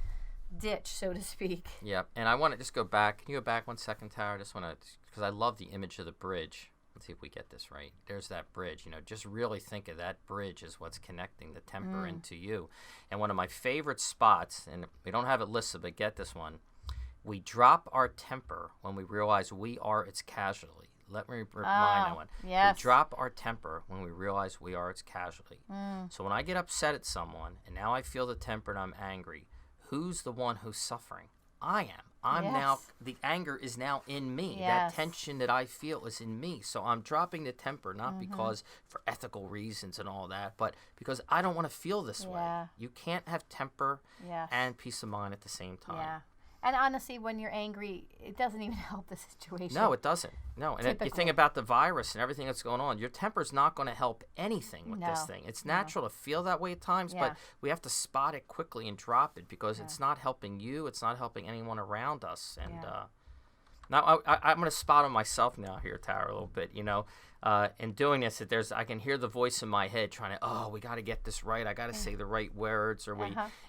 ditch, so to speak. Yeah, and I want to just go back. Can you go back 1 second, Tara? I just want to, because I love the image of the bridge. Let's see if we get this right. There's that bridge. Just really think of that bridge as what's connecting the temper into you. And one of my favorite spots, and we don't have it listed, but get this one. We drop our temper when we realize we are its casualty. Let me remind that one. Yes. We drop our temper when we realize we are its casualty. So when I get upset at someone, and now I feel the temper and I'm angry, who's the one who's suffering? I am. Now, the anger is now in me. Yes. That tension that I feel is in me. So I'm dropping the temper, not because for ethical reasons and all that, but because I don't want to feel this way. You can't have temper and peace of mind at the same time. Yeah. And honestly, when you're angry, it doesn't even help the situation. No, it doesn't. No, and you think about the virus and everything that's going on, your temper's not going to help anything with this thing. It's natural to feel that way at times, but we have to spot it quickly and drop it, because it's not helping you. It's not helping anyone around us. And now I'm going to spot on myself now here, Tara, a little bit. In doing this, I can hear the voice in my head trying to, we got to get this right. I got to say the right words,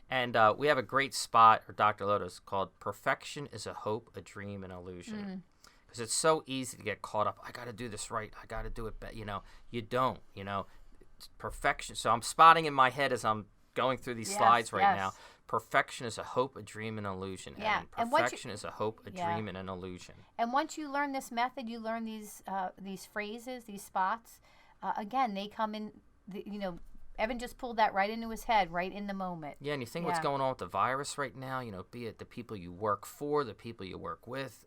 and we have a great spot, or Dr. Lotus, called "Perfection is a Hope, a Dream, an Illusion." Because it's so easy to get caught up. I got to do this right. I got to do it better. You don't. It's perfection. So I'm spotting in my head as I'm going through these slides right now. Perfection is a hope, a dream, an illusion. Yeah. And perfection is a hope, a dream, and an illusion. And once you learn this method, you learn these phrases, these spots. Again, they come in. Evan just pulled that right into his head, right in the moment. Yeah, and you think what's going on with the virus right now? Be it the people you work for, the people you work with.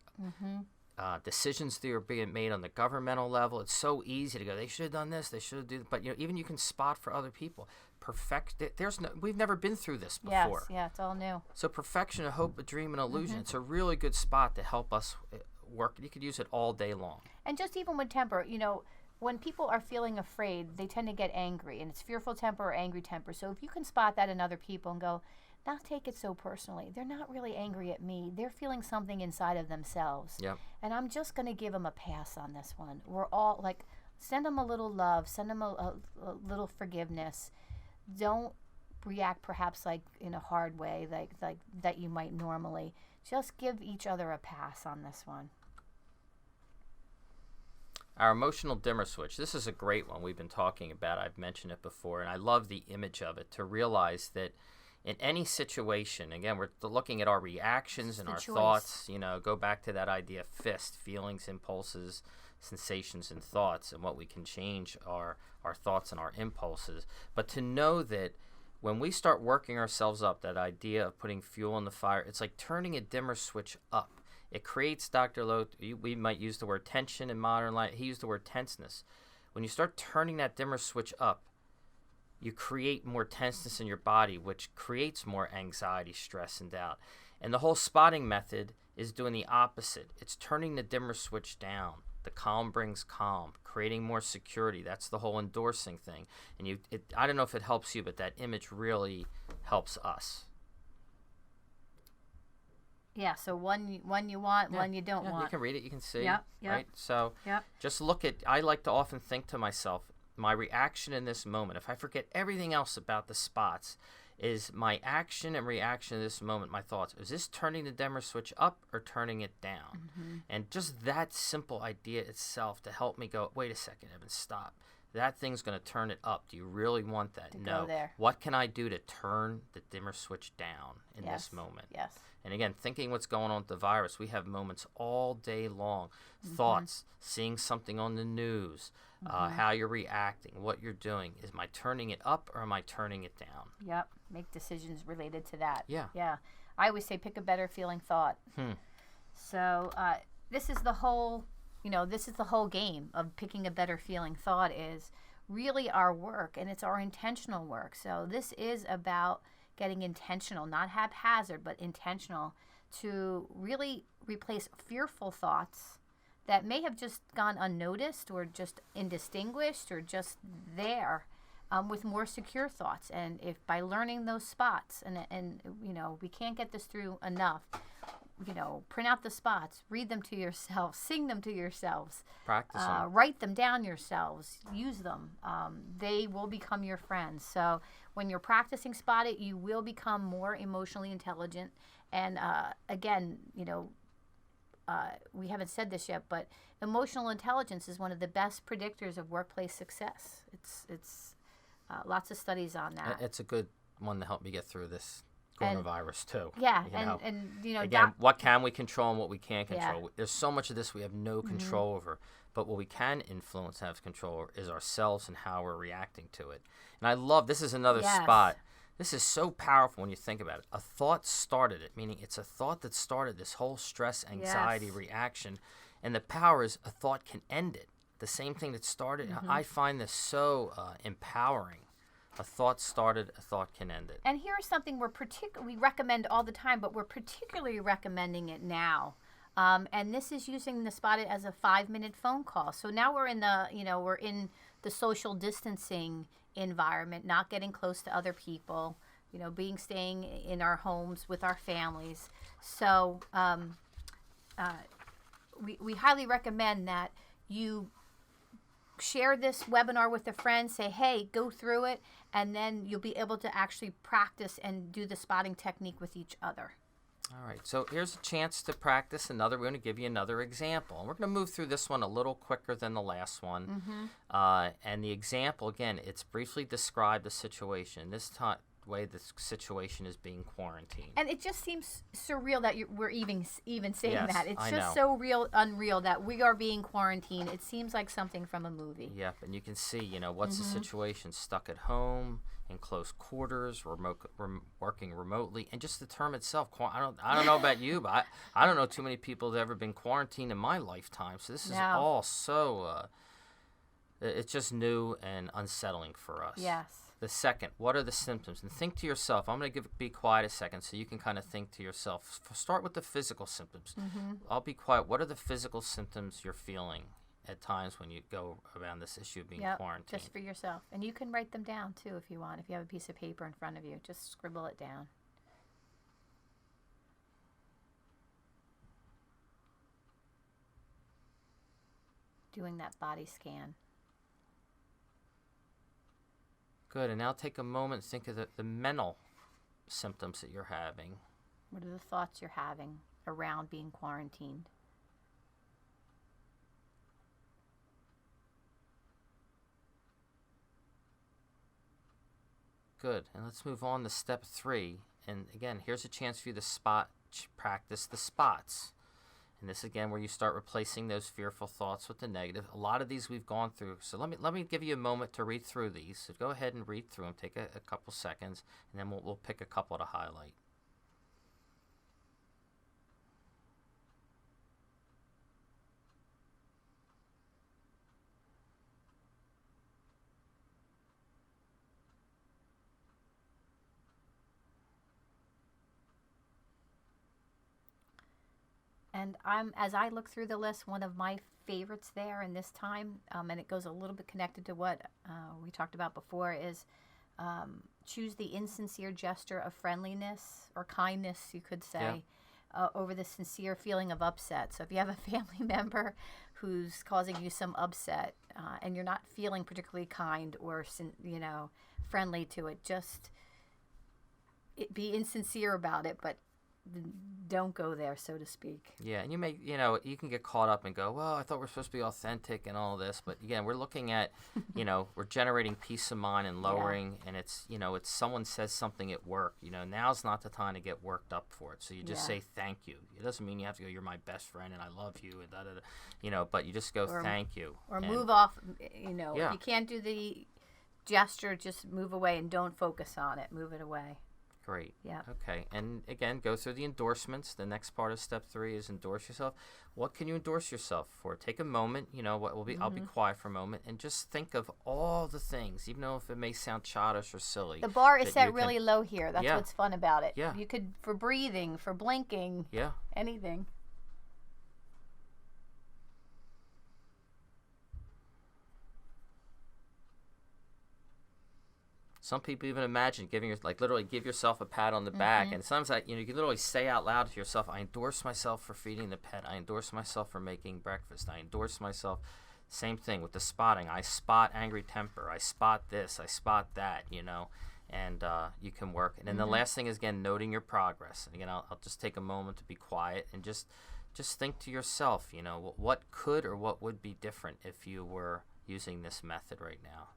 Decisions that are being made on the governmental level. It's so easy to go, they should have done this, they should have done, but even you can spot for other people. We've never been through this before. Yes, it's all new. So perfection, a hope, a dream, an illusion. It's a really good spot to help us work. You could use it all day long. And just even with temper, when people are feeling afraid, they tend to get angry, and it's fearful temper or angry temper. So if you can spot that in other people and go, not take it so personally. They're not really angry at me. They're feeling something inside of themselves. Yep. And I'm just going to give them a pass on this one. We're all send them a little love, send them a little forgiveness. Don't react perhaps in a hard way, like that you might normally. Just give each other a pass on this one. Our emotional dimmer switch. This is a great one we've been talking about. I've mentioned it before, and I love the image of it, to realize that in any situation, again, we're looking at our reactions and our thoughts. Go back to that idea of FIST, feelings, impulses, sensations, and thoughts, and what we can change our thoughts and our impulses. But to know that when we start working ourselves up, that idea of putting fuel in the fire, it's like turning a dimmer switch up. It creates, Dr. Lowe, we might use the word tension in modern life. He used the word tenseness. When you start turning that dimmer switch up, you create more tenseness in your body, which creates more anxiety, stress, and doubt. And the whole spotting method is doing the opposite. It's turning the dimmer switch down. The calm brings calm, creating more security. That's the whole endorsing thing. And I don't know if it helps you, but that image really helps us. Yeah, so one you want, one you don't Yeah, want. you can read it, you can see, Yep, yep. right? So Yep. just look at, I like to often think to myself, my reaction in this moment, if I forget everything else about the spots, is my action and reaction in this moment, my thoughts, is this turning the dimmer switch up or turning it down? And just that simple idea itself to help me go, wait a second, Evan, stop. That thing's going to turn it up. Do you really want that? Go there. What can I do to turn the dimmer switch down in this moment? Yes. And again, thinking what's going on with the virus, we have moments all day long. Thoughts, seeing something on the news, how you're reacting, what you're doing. Is my turning it up or am I turning it down? Yep. Make decisions related to that. Yeah. Yeah. I always say pick a better feeling thought. So this is the whole, this is the whole game of picking a better feeling thought is really our work, and it's our intentional work. So this is about getting intentional, not haphazard, but intentional to really replace fearful thoughts that may have just gone unnoticed or just indistinguished or just there with more secure thoughts. And if by learning those spots, and we can't get this through enough, print out the spots, read them to yourselves, sing them to yourselves, Practice them. write them down yourselves, use them. They will become your friends. So when you're practicing Spot It, you will become more emotionally intelligent. And again, we haven't said this yet, but emotional intelligence is one of the best predictors of workplace success. It's lots of studies on that. It's a good one to help me get through this coronavirus too. Yeah, again, what can we control and what we can't control? Yeah. There's so much of this we have no control over, but what we can influence, have control over, is ourselves and how we're reacting to it. And I love, this is another spot. This is so powerful when you think about it. A thought started it, meaning it's a thought that started this whole stress, anxiety reaction, and the power is a thought can end it. The same thing that started. I find this so empowering. A thought started, a thought can end it. And here's something we recommend all the time, but we're particularly recommending it now. And this is using the Spot It as a 5-minute phone call. So now we're in the social distancing environment, not getting close to other people, staying in our homes with our families. So we highly recommend that you share this webinar with a friend, say, hey, go through it, and then you'll be able to actually practice and do the spotting technique with each other. All right, so here's a chance to practice we're going to give you another example. And we're going to move through this one a little quicker than the last one. And the example, again, it's briefly describe the situation. This way the situation is being quarantined. And it just seems surreal that we're even saying that. It's I just know. so unreal that we are being quarantined. It seems like something from a movie. Yep, and you can see, what's the situation? Stuck at home, in close quarters, working remotely, and just the term itself. I don't know about you, but I don't know too many people that have ever been quarantined in my lifetime. So this is all so. It's just new and unsettling for us. Yes. The second, what are the symptoms? And think to yourself. I'm going to be quiet a second so you can kind of think to yourself. Start with the physical symptoms. I'll be quiet. What are the physical symptoms you're feeling at times when you go around this issue of being quarantined? Just for yourself. And you can write them down, too, if you want. If you have a piece of paper in front of you, just scribble it down. Doing that body scan. Good, and now take a moment and think of the mental symptoms that you're having. What are the thoughts you're having around being quarantined? Good, and let's move on to step 3. And again, here's a chance for you to practice the spots. And this again where you start replacing those fearful thoughts with the negative. A lot of these we've gone through. So let me give you a moment to read through these. So go ahead and read through them. Take a couple seconds, and then we'll pick a couple to highlight. And as I look through the list, one of my favorites there in this time, and it goes a little bit connected to what we talked about before, is choose the insincere gesture of friendliness or kindness, you could say, over the sincere feeling of upset. So if you have a family member who's causing you some upset and you're not feeling particularly kind or friendly to it, just be insincere about it, but don't go there, so to speak. Yeah, and you can get caught up and go, well, I thought we're supposed to be authentic and all this, but again, we're looking at, we're generating peace of mind and lowering, and it's someone says something at work, now's not the time to get worked up for it. So you just say thank you. It doesn't mean you have to go, you're my best friend and I love you, and but you just go thank you. Or move off, if you can't do the gesture, just move away and don't focus on it. Move it away. Great. Yeah. Okay. And again, go through the endorsements. The next part of step 3 is endorse yourself. What can you endorse yourself for? Take a moment. I'll be quiet for a moment and just think of all the things, even though if it may sound childish or silly. The bar is set really low here. That's what's fun about it. Yeah. You could, for breathing, for blinking. Yeah. Anything. Some people even imagine literally give yourself a pat on the back. And sometimes you can literally say out loud to yourself, I endorse myself for feeding the pet. I endorse myself for making breakfast. I endorse myself. Same thing with the spotting. I spot angry temper. I spot this. I spot that, and you can work. And then the last thing is, again, noting your progress. And again, I'll just take a moment to be quiet and just think to yourself, what could or what would be different if you were using this method right now.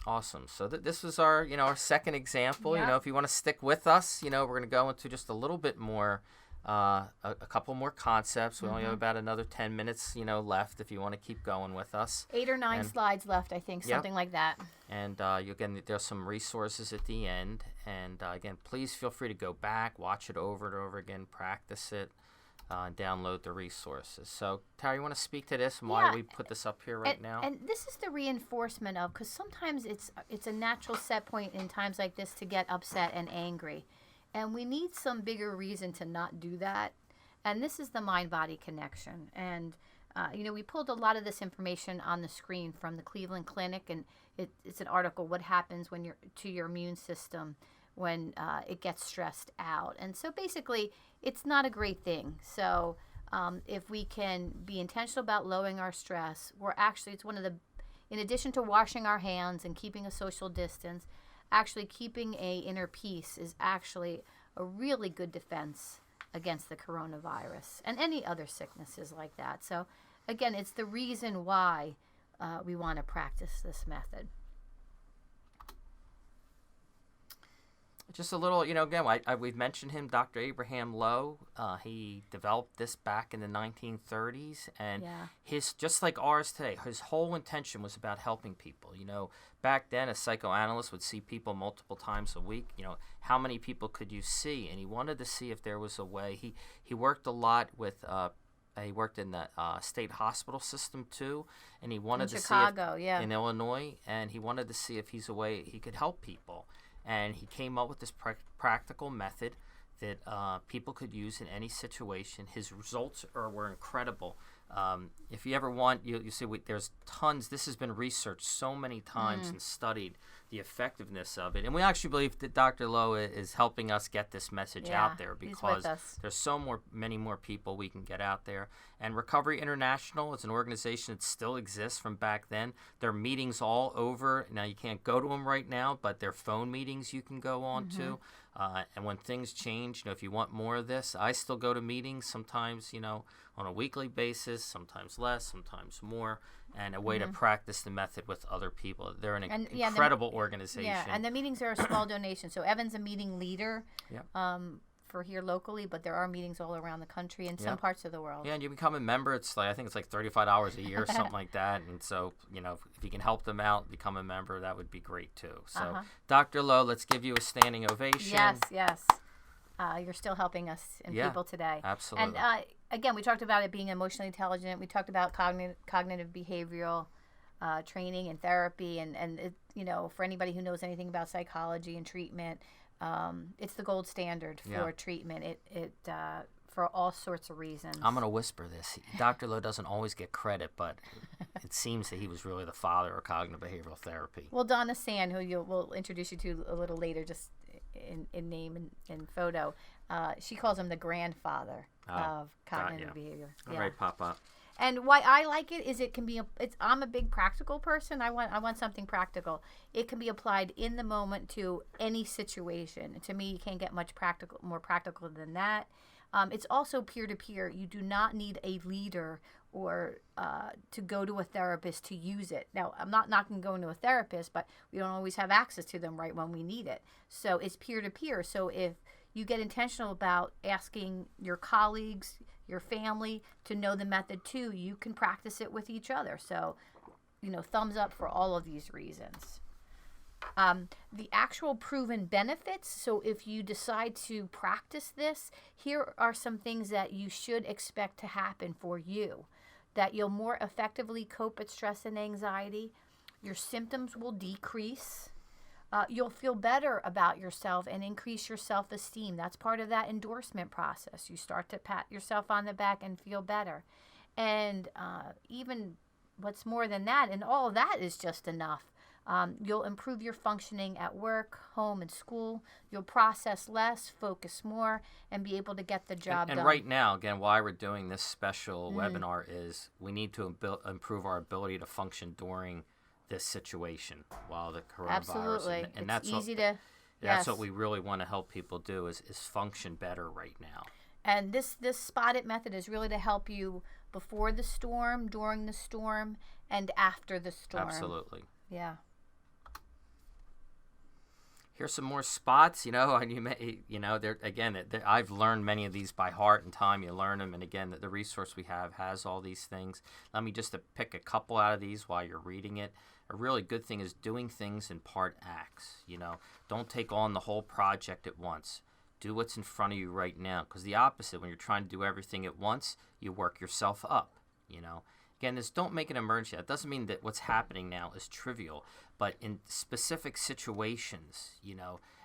Awesome. So this was our, our second example. Yeah. If you want to stick with us, we're going to go into just a little bit more, a couple more concepts. We only have about another 10 minutes, left if you want to keep going with us. 8 or 9 slides left, I think, something like that. And again, there's some resources at the end. And again, please feel free to go back, watch it over and over again, practice it. Download the resources. So, Tara, you want to speak to this and why we put this up here now? And this is the reinforcement of, because sometimes it's a natural set point in times like this to get upset and angry. And we need some bigger reason to not do that. And this is the mind-body connection. And, we pulled a lot of this information on the screen from the Cleveland Clinic, and it's an article, What Happens when to your immune system when it gets stressed out. And so basically, it's not a great thing. So if we can be intentional about lowering our stress, it's one of the, in addition to washing our hands and keeping a social distance, actually keeping a inner peace is actually a really good defense against the coronavirus and any other sicknesses like that. So again, it's the reason why we want to practice this method. Just a little, again, we've mentioned him, Dr. Abraham Lowe. He developed this back in the 1930s, and his, just like ours today, his whole intention was about helping people. Back then, a psychoanalyst would see people multiple times a week. How many people could you see? And he wanted to see if there was a way. He worked a lot with. He worked in the state hospital system too, and he wanted to Chicago, see in Illinois, and he wanted to see if he's a way he could help people. And he came up with this practical method that people could use in any situation. His results were incredible. If you ever want, you see there's tons. This has been researched so many times and studied the effectiveness of it. And we actually believe that Dr. Lowe is helping us get this message out there because there's many more people we can get out there. And Recovery International is an organization that still exists from back then. There are meetings all over. Now, you can't go to them right now, but they're phone meetings you can go on to. And when things change, if you want more of this, I still go to meetings sometimes, on a weekly basis, sometimes less, sometimes more, and a way to practice the method with other people. They're an incredible organization. Yeah, and the meetings are a small donation. So Evan's a meeting leader for here locally, but there are meetings all around the country and some parts of the world. Yeah, and you become a member. I think it's like $35 a year or something like that. And so, if you can help them out, become a member, that would be great too. So, Dr. Lowe, let's give you a standing ovation. Yes. You're still helping us and people today. Absolutely. And again, we talked about it being emotionally intelligent. We talked about cognitive behavioral training and therapy, and it, for anybody who knows anything about psychology and treatment, it's the gold standard for treatment. It for all sorts of reasons. I'm going to whisper this. Dr. Lowe doesn't always get credit, but it seems that he was really the father of cognitive behavioral therapy. Well, Donna Sand, who we'll introduce you to a little later, just in name and photo, she calls him the grandfather of cognitive behavior. All right, Papa. And why I like it is it can be I'm a big practical person. I want something practical. It can be applied in the moment to any situation. And to me, you can't get much more practical than that. It's also peer-to-peer. You do not need a leader or to go to a therapist to use it. Now, I'm not knocking going to a therapist, but we don't always have access to them right when we need it. So it's peer-to-peer. So if you get intentional about asking your colleagues, your family to know the method too, you can practice it with each other. So, thumbs up for all of these reasons. The actual proven benefits. So if you decide to practice this, here are some things that you should expect to happen for you. That you'll more effectively cope with stress and anxiety. Your symptoms will decrease. You'll feel better about yourself and increase your self-esteem. That's part of that endorsement process. You start to pat yourself on the back and feel better. And even what's more than that, and all of that is just enough. You'll improve your functioning at work, home, and school. You'll process less, focus more, and be able to get the job done. And right now, again, why we're doing this special webinar is we need to improve our ability to function during this situation while the coronavirus. Absolutely. And that's that's easy what, to... That's yes. what we really want to help people do is function better right now. And this Spot It method is really to help you before the storm, during the storm, and after the storm. Absolutely. Yeah. Here's some more spots, and I've learned many of these by heart in time. You learn them, and again, the resource we have has all these things. Let me just pick a couple out of these while you're reading it. A really good thing is doing things in part acts. Don't take on the whole project at once. Do what's in front of you right now, because the opposite, when you're trying to do everything at once, you work yourself up. Again, this don't make an emergency. That doesn't mean that what's happening now is trivial, but in specific situations,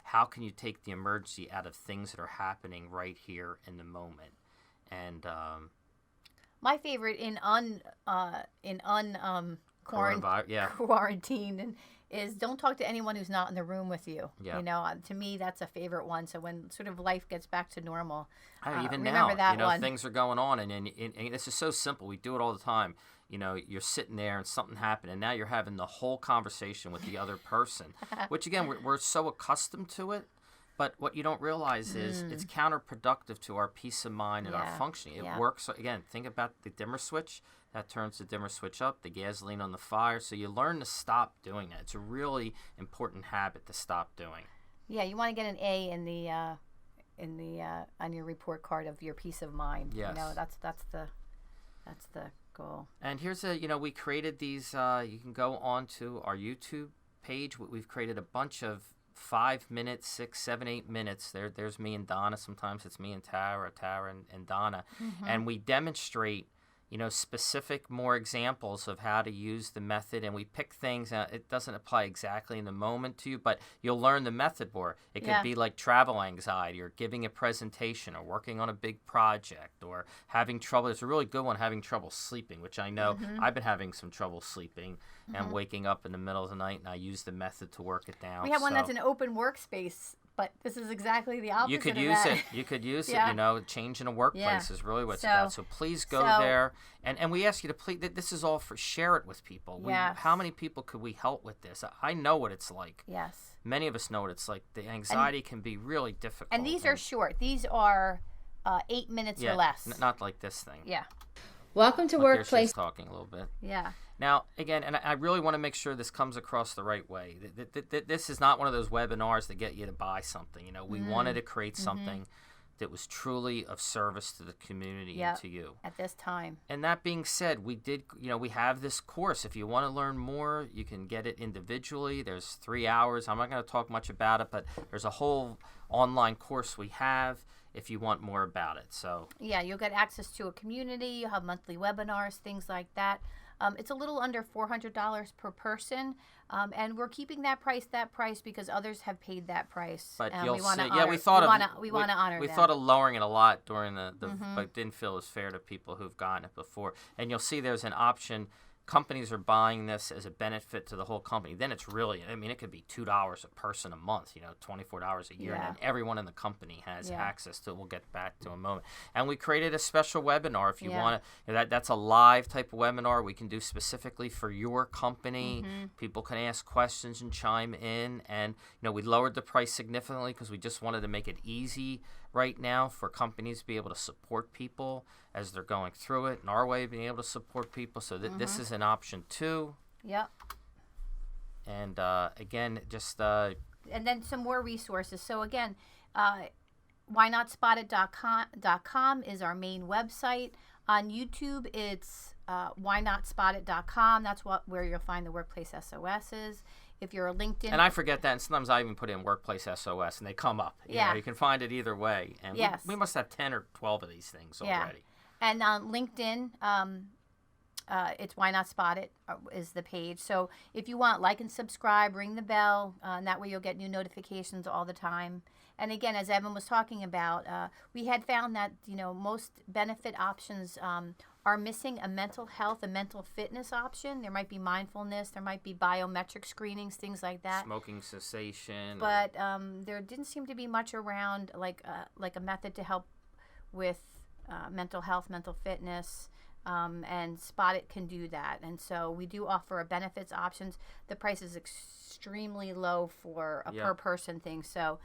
how can you take the emergency out of things that are happening right here in the moment? And my favorite quarantine is don't talk to anyone who's not in the room with you. Yeah. To me, that's a favorite one. So when sort of life gets back to normal, even remember now, that one. Things are going on, and this is so simple. We do it all the time. You're sitting there and something happened, and now you're having the whole conversation with the other person, which again, we're so accustomed to it. But what you don't realize is it's counterproductive to our peace of mind and our functioning. It works. Again, think about the dimmer switch. That turns the dimmer switch up, the gasoline on the fire. So you learn to stop doing that. It's a really important habit to stop doing. Yeah, you want to get an A in the on your report card of your peace of mind. Yes. That's the goal. And here's we created these. You can go on to our YouTube page. We've created a bunch of 5 minutes, 6, 7, 8 minutes. There's me and Donna. Sometimes it's me and Tara and Donna, and we demonstrate. Specific more examples of how to use the method, and we pick things. It doesn't apply exactly in the moment to you, but you'll learn the method more. It could be like travel anxiety, or giving a presentation, or working on a big project, or having trouble. There's a really good one, having trouble sleeping, which I know I've been having some trouble sleeping and waking up in the middle of the night, and I use the method to work it down. We have one that's an open workspace. But this is exactly the opposite. You could of use that. it. You could use it. Change in a workplace is really what it's about. So please go there. And we ask you to please. This is all for share it with people. How many people could we help with this? I know what it's like. Yes. Many of us know what it's like. The anxiety can be really difficult. And these are short. These are 8 minutes or less. Not like this thing. Yeah. Welcome to Workplace. She's talking a little bit. Yeah. Now, again, and I really want to make sure this comes across the right way. This is not one of those webinars that get you to buy something. We wanted to create something that was truly of service to the community and to you. At this time. And that being said, we have this course. If you want to learn more, you can get it individually. There's 3 hours. I'm not going to talk much about it, but there's a whole online course we have if you want more about it. So yeah, you'll get access to a community. You'll have monthly webinars, things like that. It's a little under $400 per person, and we're keeping that price because others have paid that price. But and you'll we want to see, honor, we thought we want to honor we them. thought of lowering it a lot during the but didn't feel it was fair to people who've gotten it before. And you'll see there's an option. Companies are buying this as a benefit to the whole company. Then it's really, I mean, it could be $2 a person a month, $24 a year, and then everyone in the company has access to it. We'll get back to in a moment. And we created a special webinar if you want to. That's a live type of webinar we can do specifically for your company. People can ask questions and chime in. And we lowered the price significantly because we just wanted to make it easy right now for companies to be able to support people as they're going through it, and our way of being able to support people. So this is an option too. Yep. And again, just and then some more resources. So again, whynotspotted.com is our main website. On YouTube, it's whynotspotted.com. That's where you'll find the Workplace SOSs. If you're a LinkedIn... And I forget that, and sometimes I even put in Workplace SOS, and they come up. You can find it either way. And we must have 10 or 12 of these things already. And on LinkedIn, it's Why Not Spotted is the page. So if you want, like and subscribe, ring the bell, and that way you'll get new notifications all the time. And again, as Evan was talking about, we had found that most benefit options are missing a mental health, a mental fitness option. There might be mindfulness, there might be biometric screenings, things like that. Smoking cessation. But there didn't seem to be much around like a method to help with mental health, mental fitness, and Spotted can do that. And so we do offer a benefits options. The price is extremely low for a per person thing. So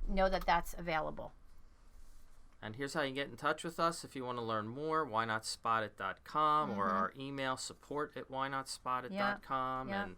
know that that's available. And here's how you get in touch with us if you want to learn more. Whynotspotted.com or our email support@whynotspotted.com. And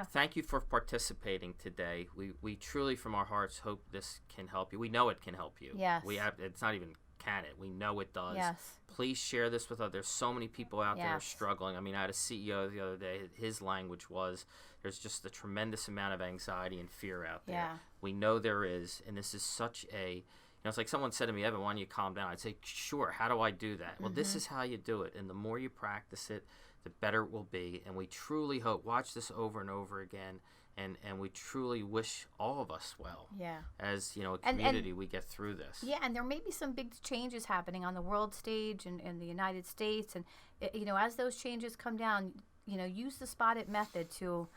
thank you for participating today. We truly, from our hearts, hope this can help you. We know it can help you. Yes. It's not even can it. We know it does. Yes. Please share this with others. There's so many people out there who are struggling. I mean, I had a CEO the other day. His language was, there's just a tremendous amount of anxiety and fear out there. Yeah. We know there is, and this is such a, it's like someone said to me, Evan, why don't you calm down? I'd say, sure, how do I do that? Well, this is how you do it, and the more you practice it, the better it will be. And we truly hope, watch this over and over again, and we truly wish all of us well. Yeah. As, a community, we get through this. Yeah, and there may be some big changes happening on the world stage and in the United States. And, as those changes come down, use the Spotted method to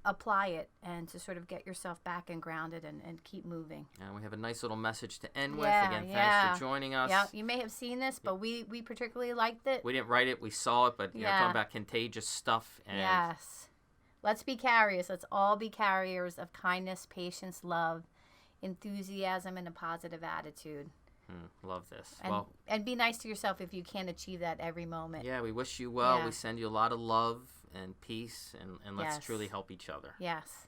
apply it and to sort of get yourself back and grounded and keep moving. And we have a nice little message to end with. Again, thanks for joining us. Yeah, you may have seen this, but we particularly liked it. We didn't write it, we saw it, but talking about contagious stuff. And yes. Let's be carriers. Let's all be carriers of kindness, patience, love, enthusiasm, and a positive attitude. Love this. And be nice to yourself if you can't achieve that every moment. Yeah, we wish you well. We send you a lot of love and peace, and let's truly help each other. Yes.